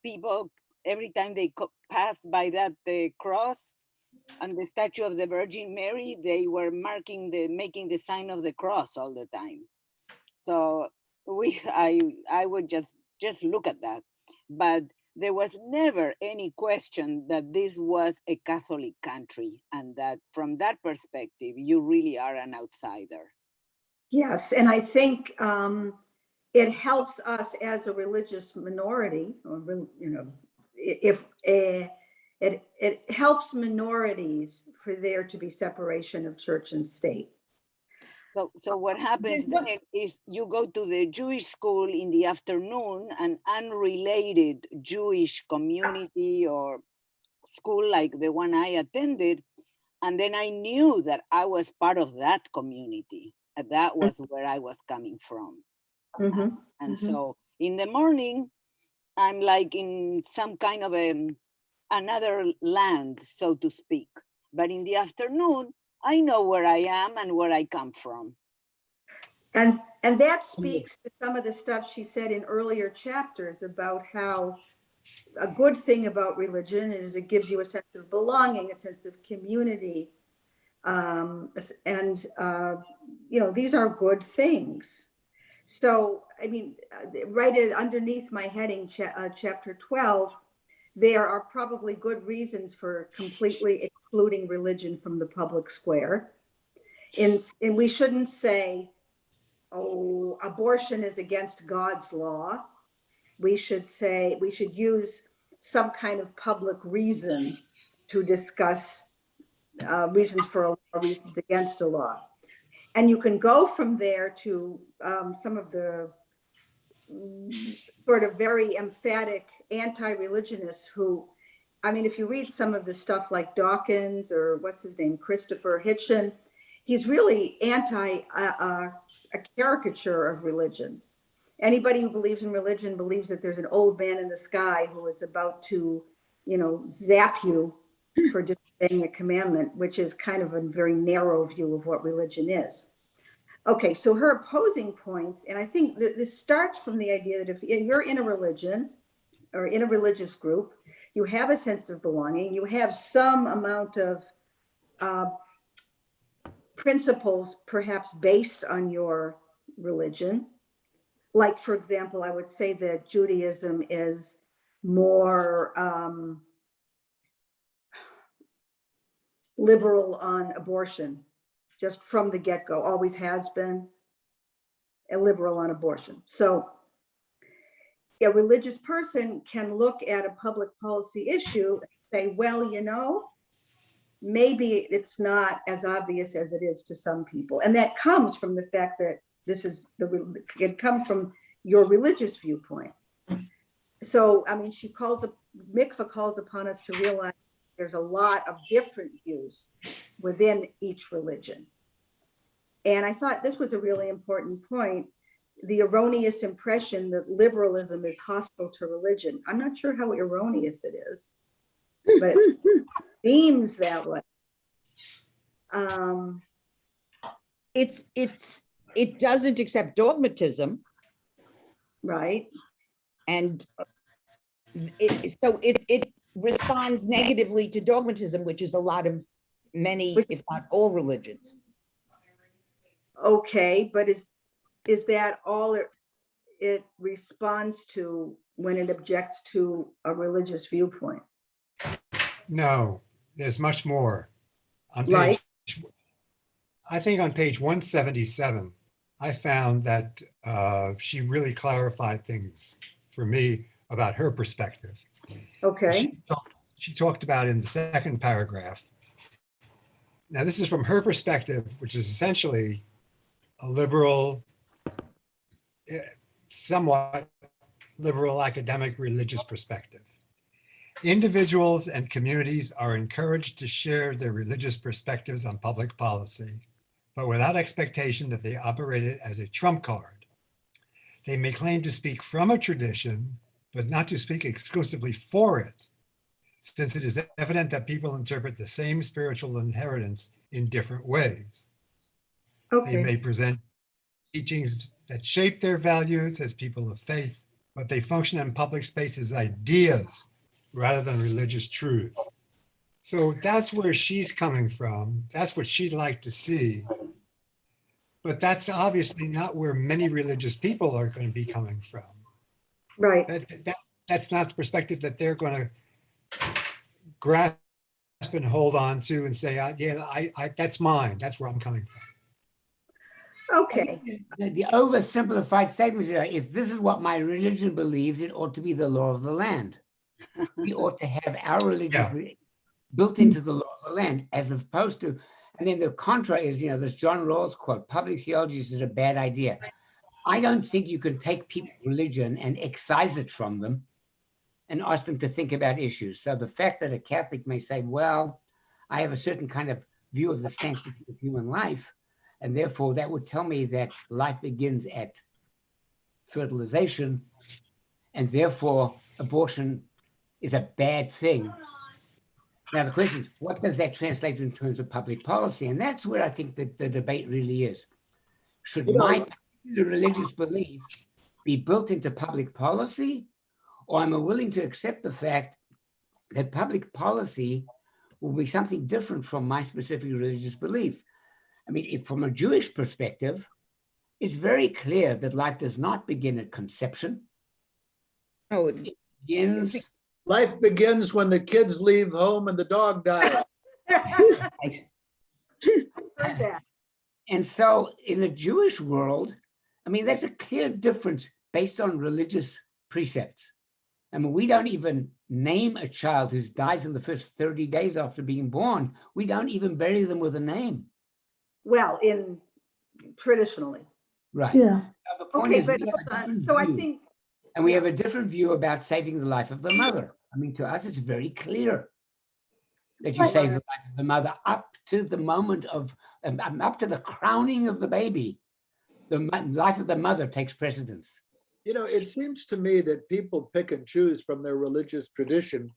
S12: people, every time they passed by that cross and the statue of the Virgin Mary, they were making the sign of the cross all the time. So I would just look at that, but there was never any question that this was a Catholic country, and that from that perspective, you really are an outsider.
S9: Yes, and I think it helps us as a religious minority, or you know, if it helps minorities for there to be separation of church and state.
S12: So what happens then is you go to the Jewish school in the afternoon, an unrelated Jewish community or school like the one I attended, and then I knew that I was part of that community. And that was where I was coming from.
S9: Mm-hmm.
S12: And so in the morning, I'm like in some kind of another land, so to speak. But in the afternoon, I know where I am and where I come from.
S9: And that speaks to some of the stuff she said in earlier chapters about how a good thing about religion is it gives you a sense of belonging, a sense of community. You know, these are good things. So, I mean, right underneath my heading, chapter 12, there are probably good reasons for completely excluding religion from the public square. And we shouldn't say, oh, abortion is against God's law. We should say, we should use some kind of public reason to discuss reasons for a law, reasons against a law. And you can go from there to some of the sort of very emphatic anti-religionists who, I mean, if you read some of the stuff like Dawkins or what's his name, Christopher Hitchin, he's really a caricature of religion. Anybody who believes in religion believes that there's an old man in the sky who is about to, you know, zap you for disobeying a commandment, which is kind of a very narrow view of what religion is. Okay, so her opposing points, and I think that this starts from the idea that if you're in a religion or in a religious group, you have a sense of belonging, you have some amount of principles perhaps based on your religion. Like, for example, I would say that Judaism is more liberal on abortion, just from the get-go, always has been a liberal on abortion. So a religious person can look at a public policy issue and say, well, you know, maybe it's not as obvious as it is to some people. And that comes from the fact that it comes from your religious viewpoint. So, I mean, Mikvah calls upon us to realize there's a lot of different views within each religion. And I thought this was a really important point, the erroneous impression that liberalism is hostile to religion. I'm not sure how erroneous it is, but it seems that way.
S10: It doesn't accept dogmatism.
S9: Right.
S10: And so it responds negatively to dogmatism, which is a lot of many, if not all religions.
S9: Okay, but is that all it responds to when it objects to a religious viewpoint?
S2: No, there's much more. On
S9: Like?
S2: I think on page 177, I found that she really clarified things for me about her perspective.
S9: Okay.
S2: She talked about in the second paragraph. Now, this is from her perspective, which is essentially a liberal, somewhat liberal academic religious perspective. Individuals and communities are encouraged to share their religious perspectives on public policy, but without expectation that they operate it as a trump card. They may claim to speak from a tradition, but not to speak exclusively for it, since it is evident that people interpret the same spiritual inheritance in different ways.
S9: Okay.
S2: They may present teachings that shape their values as people of faith, but they function in public space as ideas rather than religious truths. So that's where she's coming from. That's what she'd like to see. But that's obviously not where many religious people are going to be coming from.
S9: Right.
S2: That's not the perspective that they're going to grasp and hold on to and say, yeah, that's mine. That's where I'm coming from.
S9: Okay.
S1: The oversimplified statement is, if this is what my religion believes, it ought to be the law of the land. We ought to have our religion built into the law of the land, as opposed to, and then the contra is, this John Rawls quote, public theology is a bad idea. I don't think you can take people's religion and excise it from them and ask them to think about issues. So the fact that a Catholic may say, well, I have a certain kind of view of the sanctity of human life, and therefore that would tell me that life begins at fertilization, and therefore abortion is a bad thing. Now the question is, what does that translate in terms of public policy? And that's where I think that the debate really is. Should my religious belief be built into public policy, or am I willing to accept the fact that public policy will be something different from my specific religious belief? I mean, if from a Jewish perspective, it's very clear that life does not begin at conception.
S10: Oh,
S1: it begins.
S11: Life begins when the kids leave home and the dog dies.
S1: And so in the Jewish world, I mean, there's a clear difference based on religious precepts. I mean, we don't even name a child who dies in the first 30 days after being born. We don't even bury them with a name.
S9: Well, traditionally.
S1: Right.
S4: Yeah.
S1: Now, the point
S9: Okay,
S1: is,
S9: but
S1: we have a different
S9: so I
S1: view.
S9: think,
S1: And we have a different view about saving the life of the mother. I mean, to us, it's very clear that you save the life of the mother up to the moment of, up to the crowning of the baby. The life of the mother takes precedence.
S11: It seems to me that people pick and choose from their religious tradition.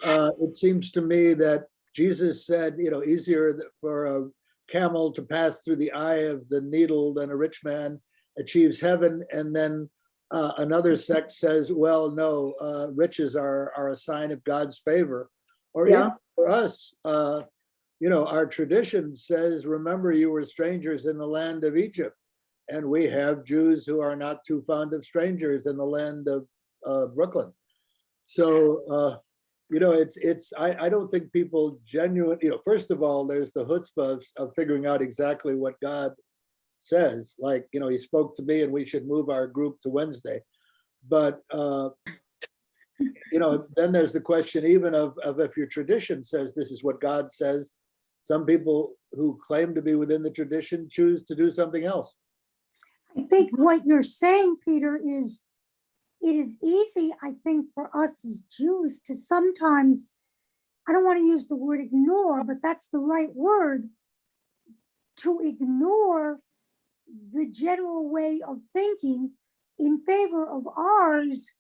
S11: It seems to me that Jesus said, easier for a camel to pass through the eye of the needle than a rich man achieves heaven. And then another sect says, well, no, riches are a sign of God's favor. Or even for us, our tradition says, remember you were strangers in the land of Egypt. And we have Jews who are not too fond of strangers in the land of Brooklyn. So, I don't think people genuinely, first of all, there's the chutzpah of figuring out exactly what God says. Like, he spoke to me and we should move our group to Wednesday. But, then there's the question even of if your tradition says this is what God says, some people who claim to be within the tradition choose to do something else.
S4: I think what you're saying, Peter, is it is easy, I think, for us as Jews to sometimes, I don't want to use the word ignore, but that's the right word, to ignore the general way of thinking in favor of ours,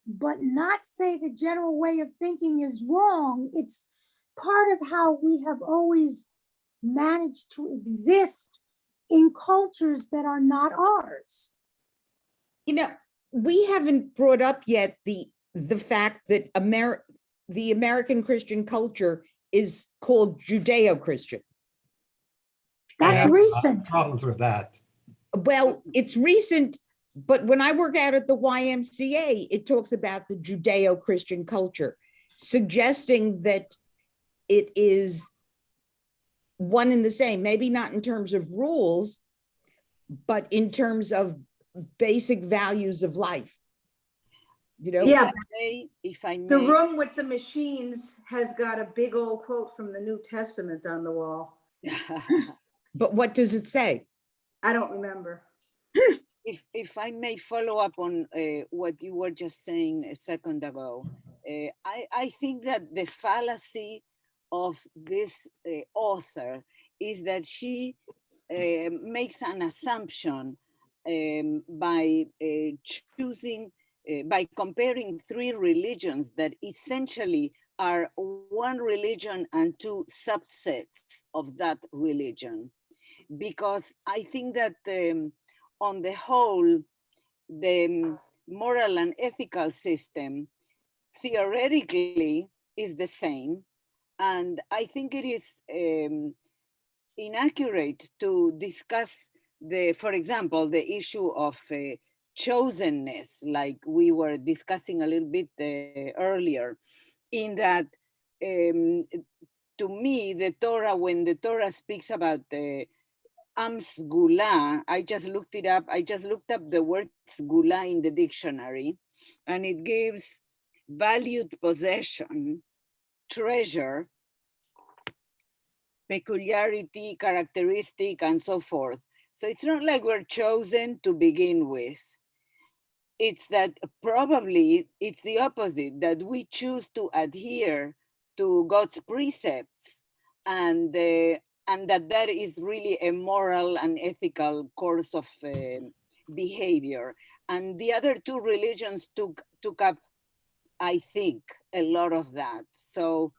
S4: but not say the general way of thinking is wrong. It's part of how we have always managed to exist in cultures that are not ours.
S10: We haven't brought up yet the fact that the American Christian culture is called Judeo-Christian.
S2: I
S4: That's
S2: have
S4: recent.
S2: problems with that.
S10: Well, it's recent, but when I work out at the YMCA, it talks about the Judeo-Christian culture, suggesting that it is one and the same, maybe not in terms of rules, but in terms of basic values of life. You know?
S9: Yeah.
S12: If I may,
S9: The room with the machines has got a big old quote from the New Testament on the wall.
S10: But what does it say?
S9: I don't remember.
S12: if I may follow up on what you were just saying a second ago, I think that the fallacy of this author is that she makes an assumption by choosing, by comparing three religions that essentially are one religion and two subsets of that religion. Because I think that on the whole, the moral and ethical system theoretically is the same. And I think it is inaccurate to discuss for example, the issue of chosenness, like we were discussing a little bit earlier, in that to me, the Torah, when the Torah speaks about the Amsgula, I just looked it up. I just looked up the word sgula in the dictionary, and it gives valued possession, treasure, peculiarity, characteristic, and so forth. So it's not like we're chosen to begin with. It's that probably it's the opposite, that we choose to adhere to God's precepts, and that is really a moral and ethical course of behavior. And the other two religions took up, I think, a lot of that. So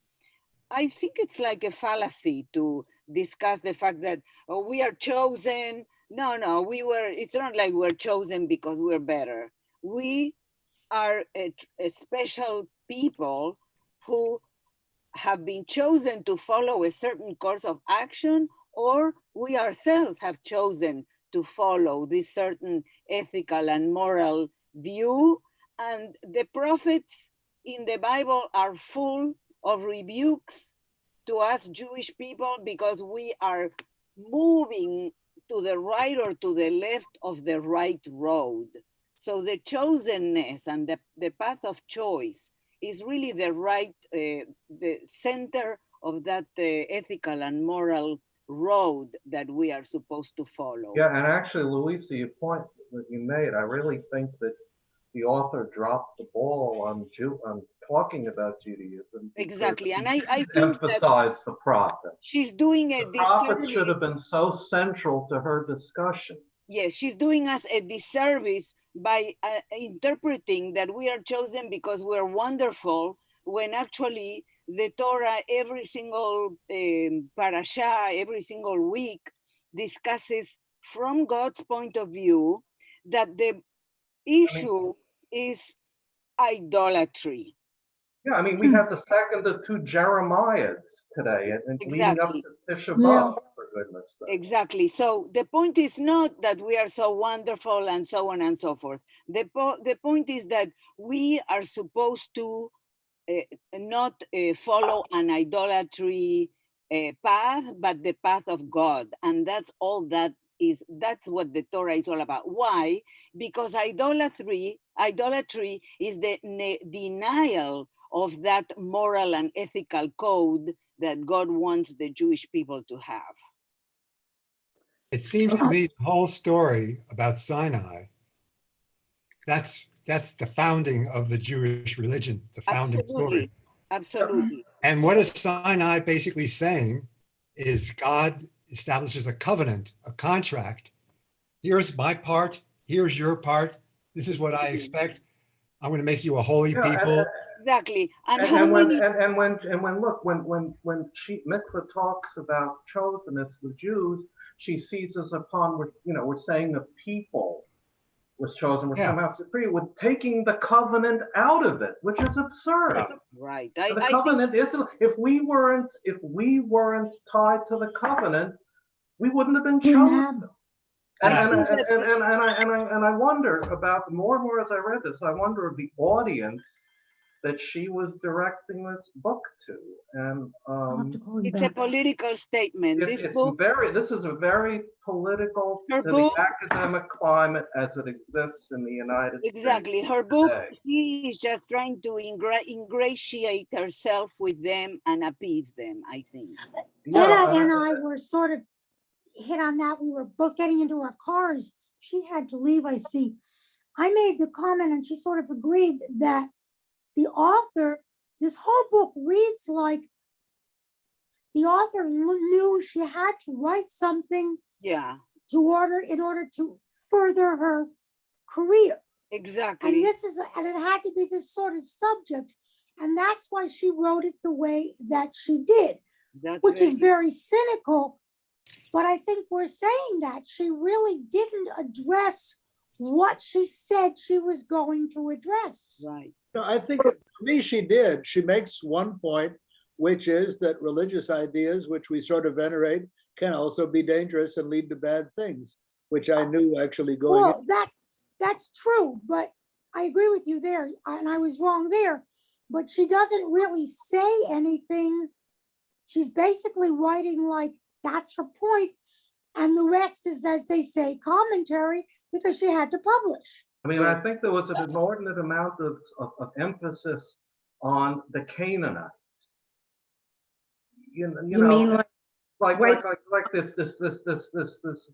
S12: I think it's like a fallacy to discuss the fact that we are chosen. No, it's not like we're chosen because we're better. We are a special people who have been chosen to follow a certain course of action, or we ourselves have chosen to follow this certain ethical and moral view. And the prophets in the Bible are full of rebukes to us Jewish people because we are moving to the right or to the left of the right road. So the chosenness and the path of choice is really the right, the center of that ethical and moral road that we are supposed to follow.
S7: Yeah, and actually, Louisa, your point that you made, I really think that the author dropped the ball on talking about Judaism.
S12: Exactly, and I think
S7: emphasize the prophet.
S12: She's doing a
S7: the prophet should have been so central to her discussion.
S12: Yes, she's doing us a disservice by interpreting that we are chosen because we're wonderful, when actually the Torah, every single parasha, every single week, discusses from God's point of view that the issue is idolatry.
S7: Yeah, I mean, we have the second of two Jeremiahs today, and leading up to Tisha B'Av, for goodness sake.
S12: Exactly. So the point is not that we are so wonderful and so on and so forth. The point is that we are supposed to not follow an idolatry path, but the path of God. And that's all that's what the Torah is all about. Why? Because idolatry is the denial of that moral and ethical code that God wants the Jewish people to have.
S2: It seems to me the whole story about Sinai, that's the founding of the Jewish religion, the founding story.
S12: Absolutely.
S2: And what is Sinai basically saying is God establishes a covenant, a contract. Here's my part, here's your part, this is what I expect. I'm going to make you a holy people.
S12: Exactly.
S7: When Mikvah talks about chosenness, the Jews, she sees us upon, we're saying a people. was chosen, was
S2: Yeah.
S7: somehow superior, with taking the covenant out of it, which is absurd.
S2: Yeah.
S12: Right.
S7: The
S12: I think
S7: covenant isn't. If we weren't tied to the covenant, we wouldn't have been
S4: Wouldn't have.
S7: chosen. And
S12: I
S7: and
S12: think
S7: and,
S12: that
S7: and I wonder about more and more as I read this. I wonder of the audience that she was directing this book to, and
S4: I'll have to call you
S12: it's a
S4: back.
S12: political statement. This book,
S7: this is a very political
S12: Her
S7: to
S12: book-
S7: the academic climate as it exists in the United
S12: exactly.
S7: States.
S12: Her book,
S7: today.
S12: she is just trying to ingratiate herself with them and appease them, I think.
S4: Anna and I were sort of hit on that. We were both getting into our cars. She had to leave, I see. I made the comment and she sort of agreed that the author, this whole book reads like the author knew she had to write something
S12: Yeah,
S4: in order to further her career.
S12: exactly.
S4: And it had to be this sort of subject. And that's why she wrote it the way that she did,
S12: That's
S4: which is very cynical. But I think we're saying that she really didn't address what she said she was going to address.
S12: right.
S11: No, I think for me, she did. She makes one point, which is that religious ideas, which we sort of venerate, can also be dangerous and lead to bad things, which I knew actually going in.
S4: Well, that's true, but I agree with you there, and I was wrong there. But she doesn't really say anything. She's basically writing like that's her point, and the rest is, as they say, commentary, because she had to publish.
S7: I mean, I think there was an inordinate amount of emphasis on the Canaanites. You know,
S9: mean
S7: like this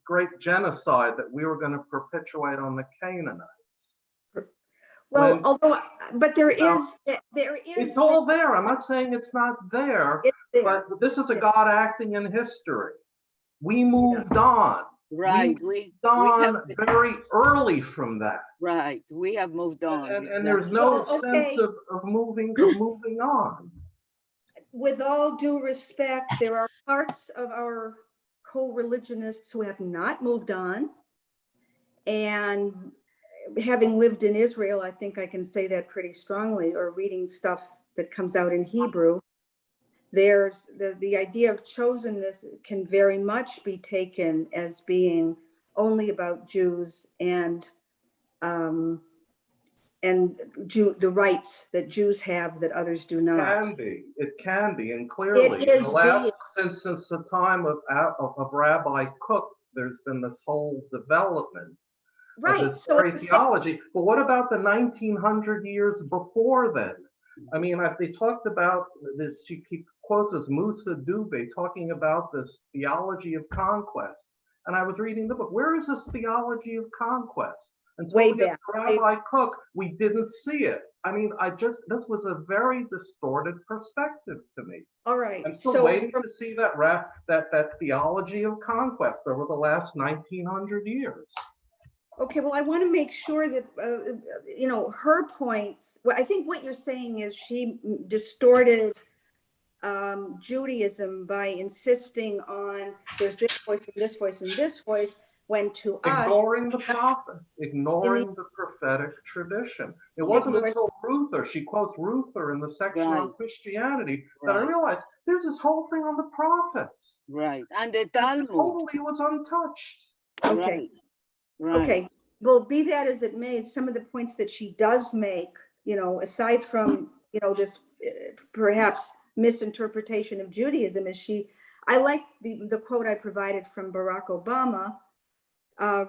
S7: great genocide that we were going to perpetuate on the Canaanites.
S9: well, but there
S7: Well,
S9: is.
S7: It's all there. I'm not saying it's not there,
S9: It's there.
S7: but this is a God acting in history. We moved on.
S12: Right.
S7: We moved on very early from that.
S12: Right. We have moved on.
S7: And there's no sense of moving on.
S9: With all due respect, there are parts of our co-religionists who have not moved on. And having lived in Israel, I think I can say that pretty strongly, or reading stuff that comes out in Hebrew. There's the idea of chosenness can very much be taken as being only about Jews and the rights that Jews have that others do not.
S7: It can be, and clearly, since the time of Rabbi Cook, there's been this whole development of this very theology. But what about the 1900 years before then? I mean, they talked about this. She quotes as Musa Dubé talking about this theology of conquest, and I was reading the book. Where is this theology of conquest? Until
S9: way
S7: we get
S9: back.
S7: Rabbi Cook, we didn't see it. I mean, this was a very distorted perspective to me.
S9: All right.
S7: I'm still waiting to see that theology of conquest over the last 1900 years.
S9: Okay, well, I want to make sure that, her points, well, I think what you're saying is she distorted Judaism by insisting on there's this voice and this voice and this voice, when to us.
S7: Ignoring the prophets, ignoring the prophetic tradition. It wasn't until Ruther, she quotes Ruther in the section on Christianity, that I realized there's this whole thing on the prophets.
S12: Right, and the Talmud.
S7: Totally was untouched.
S9: Okay.
S12: Right.
S9: Okay, well, be that as it may, some of the points that she does make, aside from, this perhaps misinterpretation of Judaism, is I like the quote I provided from Barack Obama,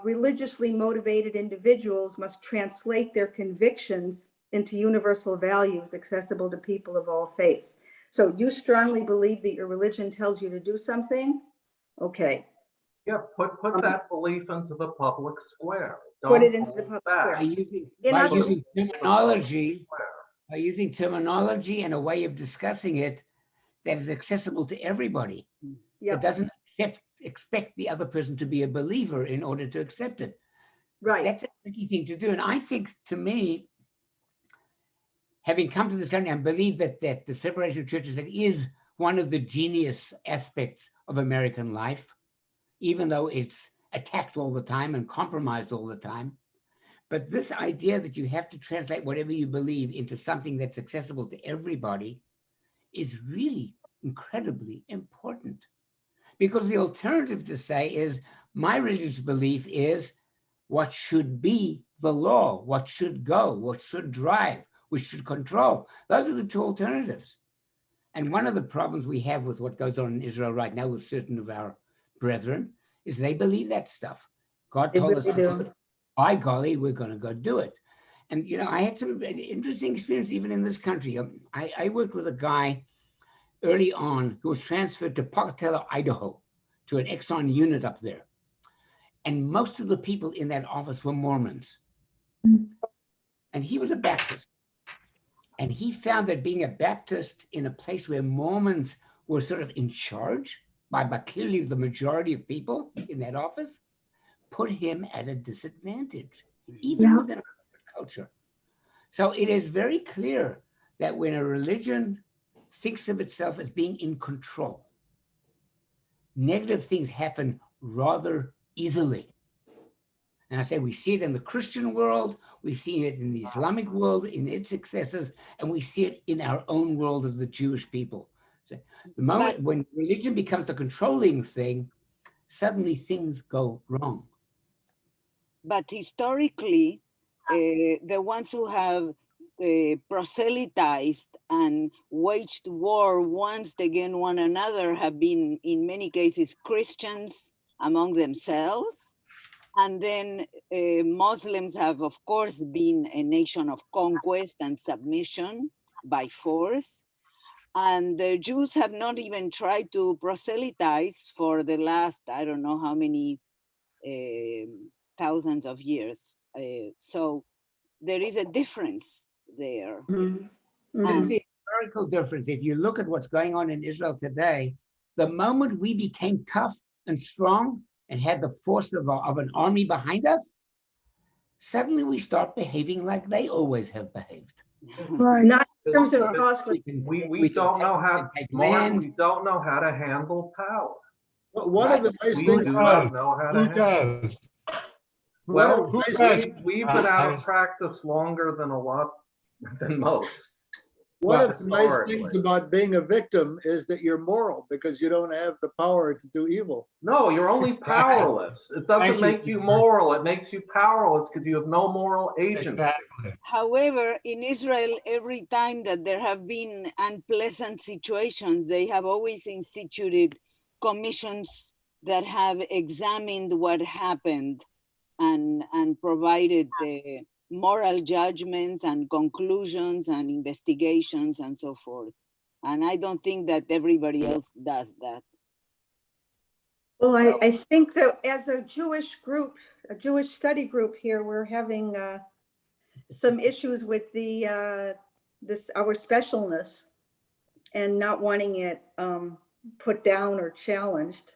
S9: religiously motivated individuals must translate their convictions into universal values accessible to people of all faiths. So you strongly believe that your religion tells you to do something? Okay.
S7: Yeah, put that belief into the public square.
S9: Put it into the public square.
S1: By using terminology and a way of discussing it that is accessible to everybody.
S9: Yep.
S1: It doesn't expect the other person to be a believer in order to accept it.
S9: Right.
S1: That's a tricky thing to do. And I think, to me, having come to this country, I believe that the separation of churches is one of the genius aspects of American life, even though it's attacked all the time and compromised all the time. But this idea that you have to translate whatever you believe into something that's accessible to everybody is really incredibly important. Because the alternative to say is, my religious belief is what should be the law, what should go, what should drive, which should control. Those are the two alternatives. And one of the problems we have with what goes on in Israel right now with certain of our brethren is they believe that stuff. God
S9: They
S1: told us
S9: really
S1: to do
S9: do.
S1: it. By golly, we're going to go do it. And, you know, I had some interesting experience even in this country. I worked with a guy early on who was transferred to Pocatello, Idaho, to an Exxon unit up there. And most of the people in that office were Mormons. And he was a Baptist. And he found that being a Baptist in a place where Mormons were sort of in charge by clearly the majority of people in that office put him at a disadvantage, even within our culture. So it is very clear that when a religion thinks of itself as being in control, negative things happen rather easily. And I say we see it in the Christian world, we've seen it in the Islamic world, in its successors, and we see it in our own world of the Jewish people. So the moment when religion becomes the controlling thing, suddenly things go wrong.
S12: But historically, the ones who have proselytized and waged war once against one another have been, in many cases, Christians among themselves. And then Muslims have, of course, been a nation of conquest and submission by force. And the Jews have not even tried to proselytize for the last, I don't know how many thousands of years. So there is a difference there.
S1: There's a historical difference. If you look at what's going on in Israel today, the moment we became tough and strong and had the force of an army behind us, suddenly we start behaving like they always have behaved.
S9: Not in terms of costly.
S7: We don't know how, Mark, we don't know how to handle power.
S11: One of the nice
S7: We
S11: things
S7: do
S11: about
S7: not know how to
S2: Who
S7: handle it.
S2: does?
S7: Well,
S2: Who does?
S7: we've been out of practice longer than most.
S11: one
S7: Well,
S11: of the nice things
S7: historically.
S11: about being a victim is that you're moral because you don't have the power to do evil.
S7: No, you're only powerless. It doesn't
S2: Thank you.
S7: make you moral. It makes you powerless because you have no moral agency.
S2: Exactly.
S12: However, in Israel, every time that there have been unpleasant situations, they have always instituted commissions that have examined what happened and provided the moral judgments and conclusions and investigations and so forth. And I don't think that everybody else does that.
S9: Well, I think that as a Jewish group, a Jewish study group here, we're having some issues with the our specialness and not wanting it put down or challenged.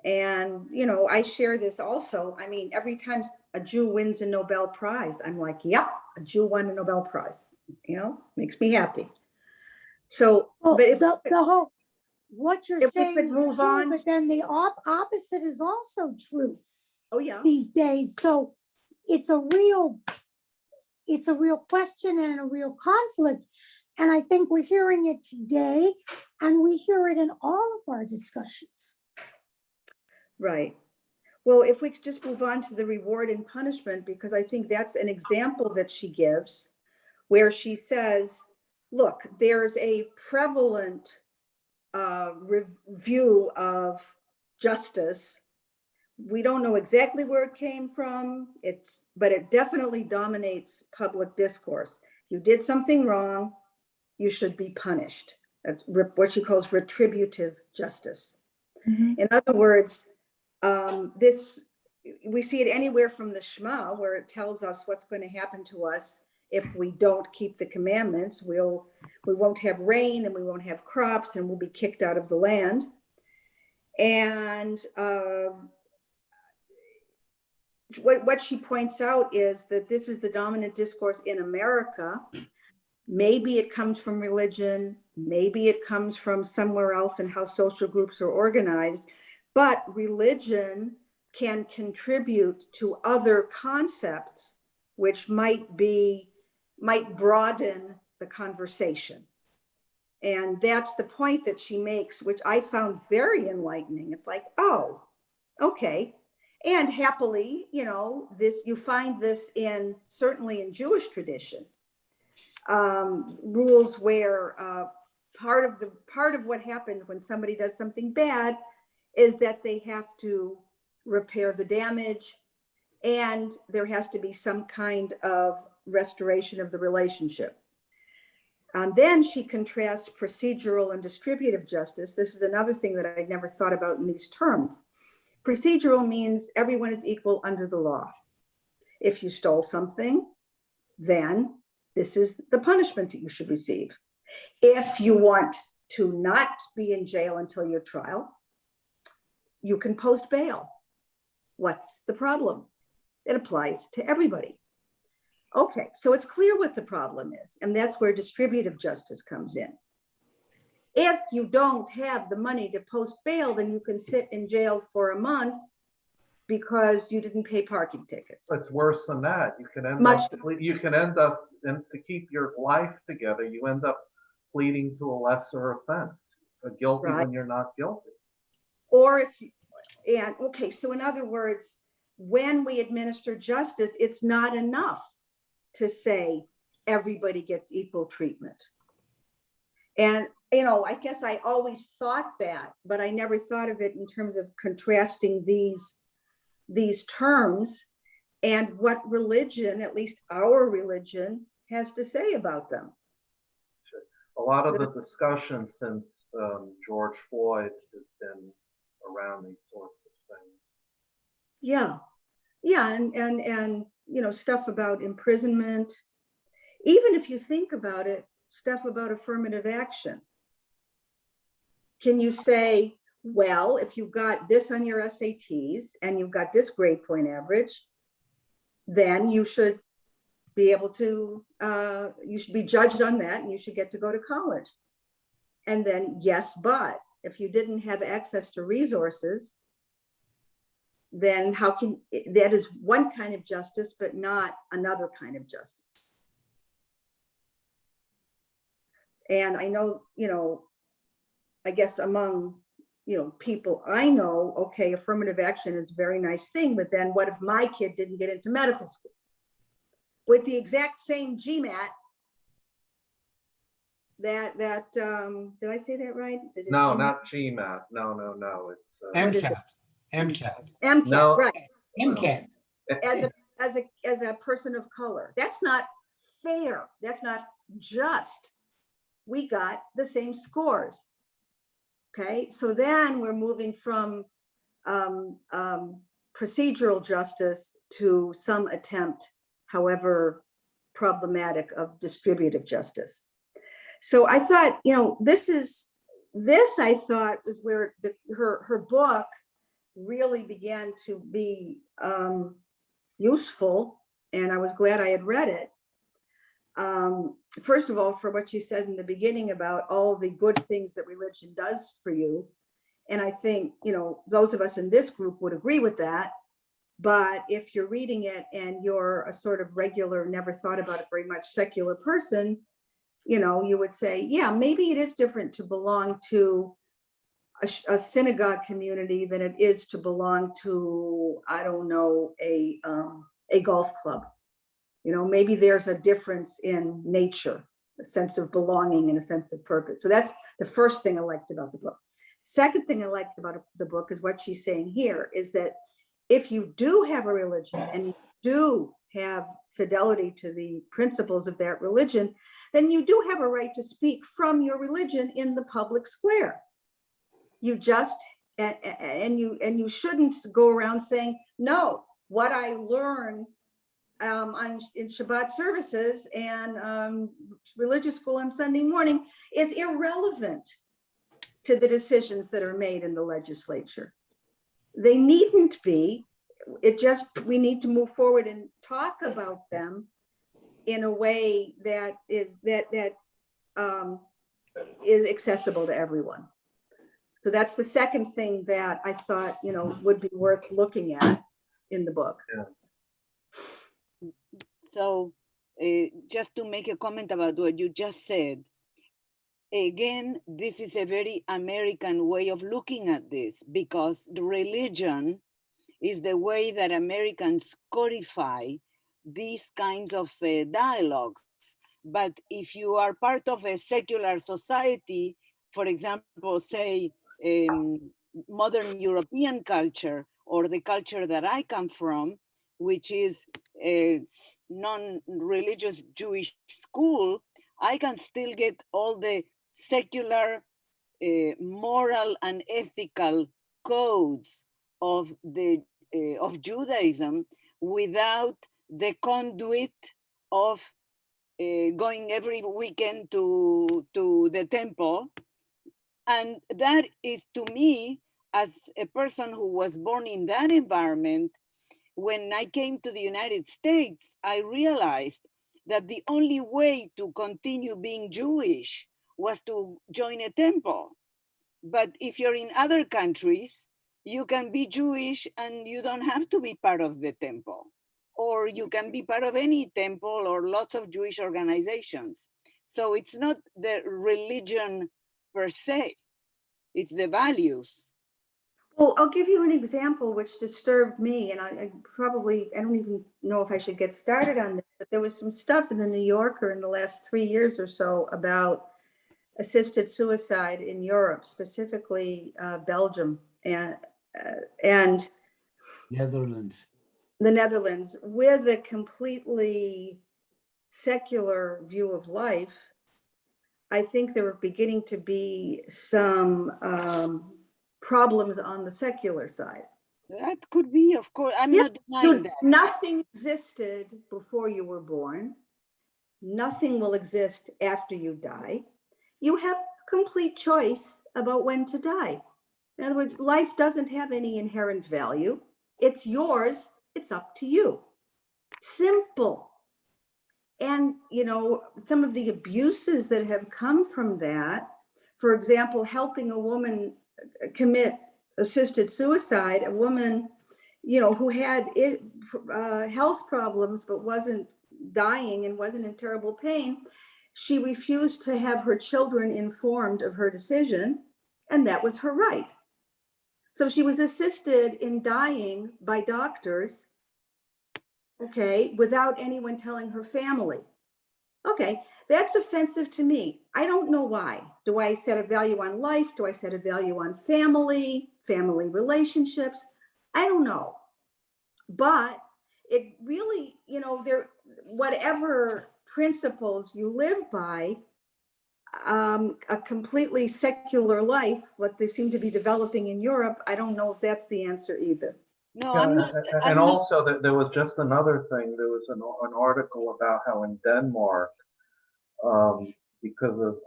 S9: And, you know, I share this also. I mean, every time a Jew wins a Nobel Prize, I'm like, yep, a Jew won a Nobel Prize, you know, makes me happy. So,
S4: Well,
S9: but if
S4: the whole, what you're
S9: if we
S4: saying
S9: could
S4: is
S9: move
S4: true,
S9: on.
S4: but then the opposite is also true
S9: Oh, yeah.
S4: these days. So it's a real question and a real conflict. And I think we're hearing it today, and we hear it in all of our discussions.
S9: Right. Well, if we could just move on to the reward and punishment, because I think that's an example that she gives where she says, look, there's a prevalent review of justice. We don't know exactly where it came from, but it definitely dominates public discourse. You did something wrong, you should be punished. That's what she calls retributive justice. Mm-hmm. In other words, we see it anywhere from the Shema, where it tells us what's going to happen to us if we don't keep the commandments. We won't have rain and we won't have crops and we'll be kicked out of the land. And what she points out is that this is the dominant discourse in America. Maybe it comes from religion, maybe it comes from somewhere else in how social groups are organized, but religion can contribute to other concepts which might broaden the conversation. And that's the point that she makes, which I found very enlightening. It's like, oh, okay. And happily, you know, you find this certainly in Jewish tradition, rules where part of what happened when somebody does something bad is that they have to repair the damage, and there has to be some kind of restoration of the relationship. Then she contrasts procedural and distributive justice. This is another thing that I'd never thought about in these terms. Procedural means everyone is equal under the law. If you stole something, then this is the punishment that you should receive. If you want to not be in jail until your trial, you can post bail. What's the problem? It applies to everybody. Okay, so it's clear what the problem is, and that's where distributive justice comes in. If you don't have the money to post bail, then you can sit in jail for a month because you didn't pay parking tickets.
S7: It's worse than that. You can end up, and to keep your life together, you end up pleading to a lesser offense, guilty
S9: Right.
S7: when you're not guilty.
S9: Or okay, so in other words, when we administer justice, it's not enough to say everybody gets equal treatment. And, you know, I guess I always thought that, but I never thought of it in terms of contrasting these terms and what religion, at least our religion, has to say about them.
S7: A lot of the discussion since George Floyd has been around these sorts of things.
S9: Yeah, and you know, stuff about imprisonment. Even if you think about it, stuff about affirmative action. Can you say, well, if you've got this on your SATs and you've got this grade point average, then you should be able to, you should be judged on that and you should get to go to college. And then, yes, but if you didn't have access to resources, then that is one kind of justice, but not another kind of justice. And I know, you know, I guess among, you know, people I know, okay, affirmative action is a very nice thing, but then what if my kid didn't get into medical school with the exact same GMAT that did I say that right? Is it
S7: No,
S9: GMAT?
S7: not GMAT. No. It's
S2: MCAT. MCAT.
S9: MCAT,
S7: No.
S9: right.
S1: MCAT.
S9: As a person of color. That's not fair. That's not just. We got the same scores. Okay, so then we're moving from procedural justice to some attempt, however problematic, of distributive justice. So I thought, you know, this I thought is where her book really began to be useful, and I was glad I had read it. First of all, for what you said in the beginning about all the good things that religion does for you. And I think, you know, those of us in this group would agree with that. But if you're reading it and you're a sort of regular, never thought about it very much secular person, you know, you would say, yeah, maybe it is different to belong to a synagogue community than it is to belong to, I don't know, a golf club. You know, maybe there's a difference in nature, a sense of belonging and a sense of purpose. So that's the first thing I liked about the book. Second thing I liked about the book is what she's saying here is that if you do have a religion and you do have fidelity to the principles of that religion, then you do have a right to speak from your religion in the public square. You just, and you shouldn't go around saying, no, what I learn in Shabbat services and religious school on Sunday morning is irrelevant to the decisions that are made in the legislature. They needn't be. We need to move forward and talk about them in a way that is accessible to everyone. So that's the second thing that I thought, you know, would be worth looking at in the book.
S7: Yeah.
S12: So just to make a comment about what you just said, again, this is a very American way of looking at this, because the religion is the way that Americans codify these kinds of dialogues. But if you are part of a secular society, for example, say modern European culture, or the culture that I come from, which is a non-religious Jewish school, I can still get all the secular moral and ethical codes of of Judaism without the conduit of going every weekend to the temple. And that is, to me, as a person who was born in that environment, when I came to the United States, I realized that the only way to continue being Jewish was to join a temple. But if you're in other countries, you can be Jewish and you don't have to be part of the temple. Or you can be part of any temple or lots of Jewish organizations. So it's not the religion per se, it's the values.
S9: Well, I'll give you an example which disturbed me, and I don't even know if I should get started on this, but there was some stuff in the New Yorker in the last 3 years or so about assisted suicide in Europe, specifically Belgium and
S1: Netherlands.
S9: the Netherlands, with a completely secular view of life. I think there were beginning to be some problems on the secular side.
S12: That could be, of course. I'm not denying that.
S9: Nothing existed before you were born. Nothing will exist after you die. You have complete choice about when to die. In other words, life doesn't have any inherent value. It's yours. It's up to you. Simple. And, you know, some of the abuses that have come from that, for example, helping a woman commit assisted suicide, a woman, you know, who had health problems but wasn't dying and wasn't in terrible pain, she refused to have her children informed of her decision, and that was her right. So she was assisted in dying by doctors, okay, without anyone telling her family. Okay, that's offensive to me. I don't know why. Do I set a value on life? Do I set a value on family relationships? I don't know. But it really, you know, whatever principles you live by, a completely secular life, what they seem to be developing in Europe, I don't know if that's the answer either.
S12: No,
S7: Yeah,
S12: I'm not.
S7: and also that there was just another thing. There was an article about how in Denmark, because of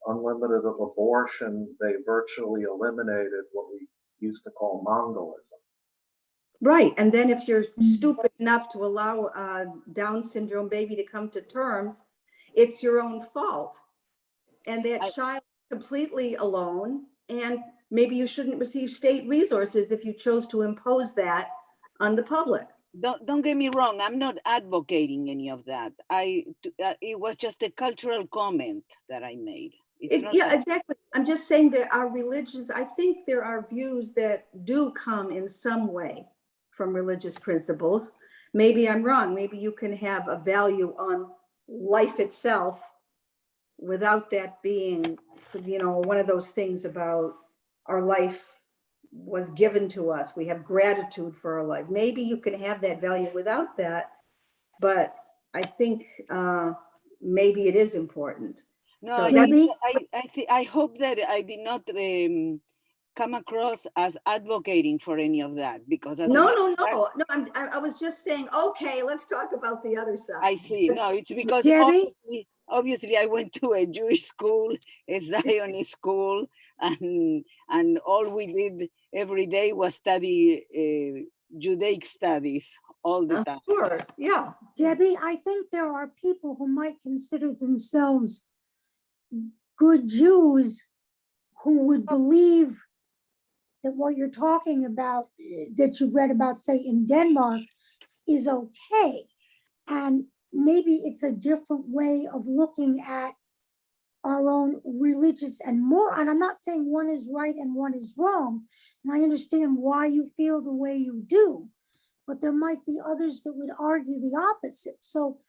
S7: unlimited of abortion, they virtually eliminated what we used to call Mongolism.
S9: Right, and then if you're stupid enough to allow a Down syndrome baby to come to terms, it's your own fault. And that child completely alone, and maybe you shouldn't receive state resources if you chose to impose that on the public.
S12: Don't get me wrong. I'm not advocating any of that. It was just a cultural comment that I made.
S9: Yeah, exactly. I'm just saying there are religions. I think there are views that do come in some way from religious principles. Maybe I'm wrong. Maybe you can have a value on life itself without that being, you know, one of those things about our life was given to us. We have gratitude for our life. Maybe you can have that value without that, but I think maybe it is important.
S12: No,
S9: So
S12: I hope that I did not come across as advocating for any of that, because
S9: no, I was just saying, okay, let's talk about the other side.
S12: I see. No, it's because obviously I went to a Jewish school, a Zionist school, and all we did every day was study Judaic studies all the time.
S9: Sure, yeah.
S4: Debbie, I think there are people who might consider themselves good Jews who would believe that what you're talking about, that you've read about, say, in Denmark, is okay. And maybe it's a different way of looking at our own religious and more. And I'm not saying one is right and one is wrong. And I understand why you feel the way you do, but there might be others that would argue the opposite. So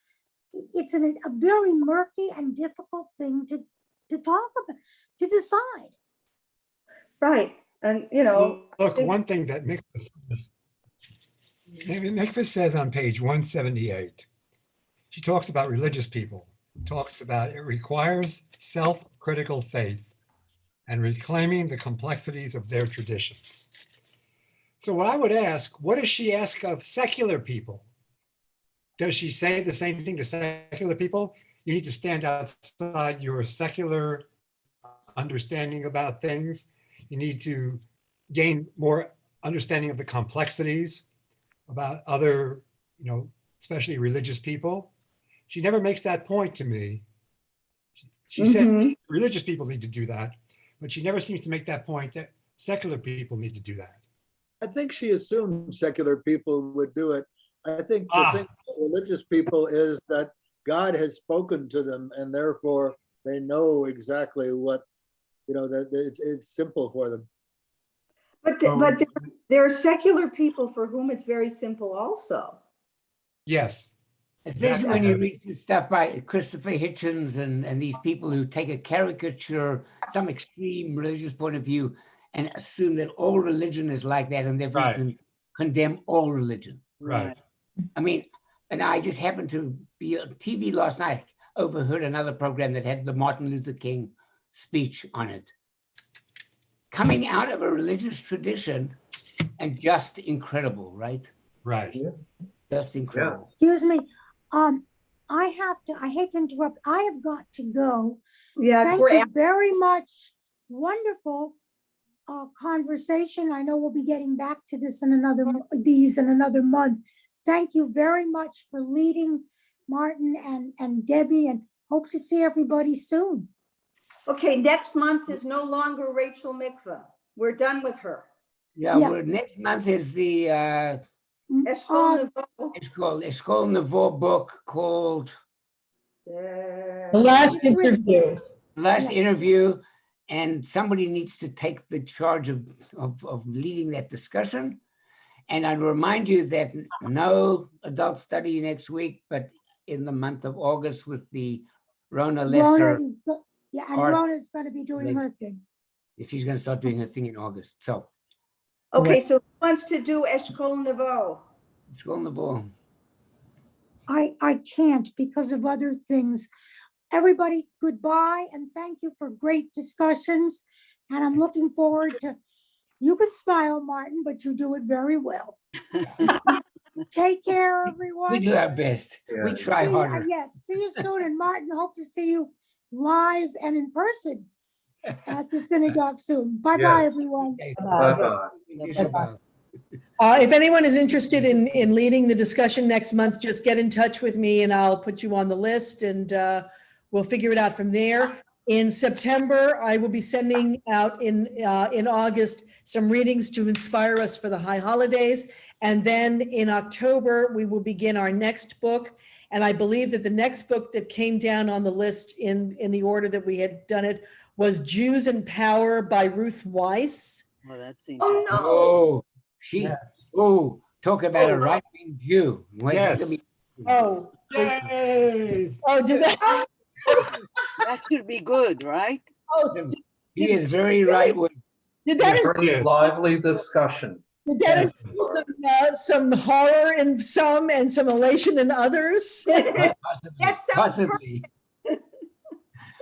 S4: it's a very murky and difficult thing to talk about, to decide.
S9: Right. And, you know,
S2: Look, one thing that Mikva says on page 178, she talks about religious people, talks about it requires self-critical faith and reclaiming the complexities of their traditions. So what I would ask, what does she ask of secular people? Does she say the same thing to secular people? You need to stand outside your secular understanding about things. You need to gain more understanding of the complexities about other, especially religious people. She never makes that point to me. She said religious people need to do that, but she never seems to make that point that secular people need to do that.
S11: I think she assumed secular people would do it. I think the thing with religious people is that God has spoken to them, and therefore they know exactly what, that it's simple for them.
S9: But there are secular people for whom it's very simple also.
S2: Yes.
S1: Especially when you read stuff by Christopher Hitchens and these people who take a caricature, some extreme religious point of view, and assume that all religion is like that, and therefore you can condemn all religion.
S2: Right.
S1: I mean, and I just happened to be on TV last night, overheard another program that had the Martin Luther King speech on it. Coming out of a religious tradition and just incredible, right?
S2: Right.
S1: Just incredible.
S4: Excuse me. I hate to interrupt. I have got to go.
S9: Yeah.
S4: Thank you very much. Wonderful conversation. I know we'll be getting back to this in another month. Thank you very much for leading, Martin and Debbie, and hope to see everybody soon.
S9: Okay, next month is no longer Rachel Mikva. We're done with her.
S1: Yeah. Next month is the
S9: Eshkol Nevo.
S1: Eshkol Nevo book called
S13: The Last Interview.
S1: Last Interview, and somebody needs to take the charge of leading that discussion. And I'd remind you that no adult study next week, but in the month of August with the Rona Lesser.
S4: Rona's going to be doing her thing.
S1: If she's going to start doing her thing in August. So.
S9: Okay, so who wants to do Eshkol Nevo?
S1: Eshkol Nevo.
S4: I can't because of other things. Everybody, goodbye, and thank you for great discussions. And I'm looking forward to, you can smile, Martin, but you do it very well. Take care, everyone.
S1: We do our best. Yeah. We try harder.
S4: Yes, see you soon. And Martin, hope to see you live and in person at the synagogue soon. Bye-bye, everyone.
S7: Bye-bye.
S13: If anyone is interested in leading the discussion next month, just get in touch with me and I'll put you on the list and we'll figure it out from there. In September, I will be sending out in August some readings to inspire us for the high holidays. And then in October, we will begin our next book. And I believe that the next book that came down on the list in the order that we had done it was Jews and Power by Ruth Weiss.
S12: Well, that's
S9: Oh, no.
S1: Oh, talk about a right-wing Jew.
S2: Yes.
S13: Oh,
S2: yay!
S13: Oh, did that?
S12: That should be good, right?
S13: Oh,
S1: he is very right-wing.
S13: Did that
S7: Very lively discussion.
S13: Did that include some horror in some and some elation in others?
S1: Possibly.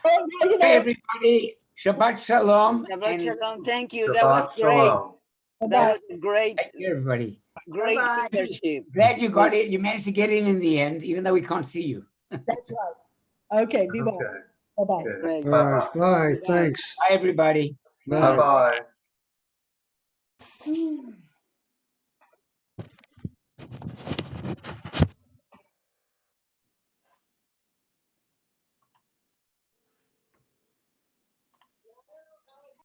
S13: Well,
S1: Hey, everybody. Shabbat Shalom.
S12: Shabbat Shalom. Thank you.
S7: Shabbat
S12: That was great.
S7: Shalom.
S12: That was great.
S1: Thank you, everybody.
S12: Great leadership.
S1: Glad you got it. You managed to get in the end, even though we can't see you.
S13: That's right. Okay, be well. Bye-bye.
S12: Great.
S8: All right, bye, thanks.
S1: Bye, everybody.
S7: Bye-bye.
S4: Mm.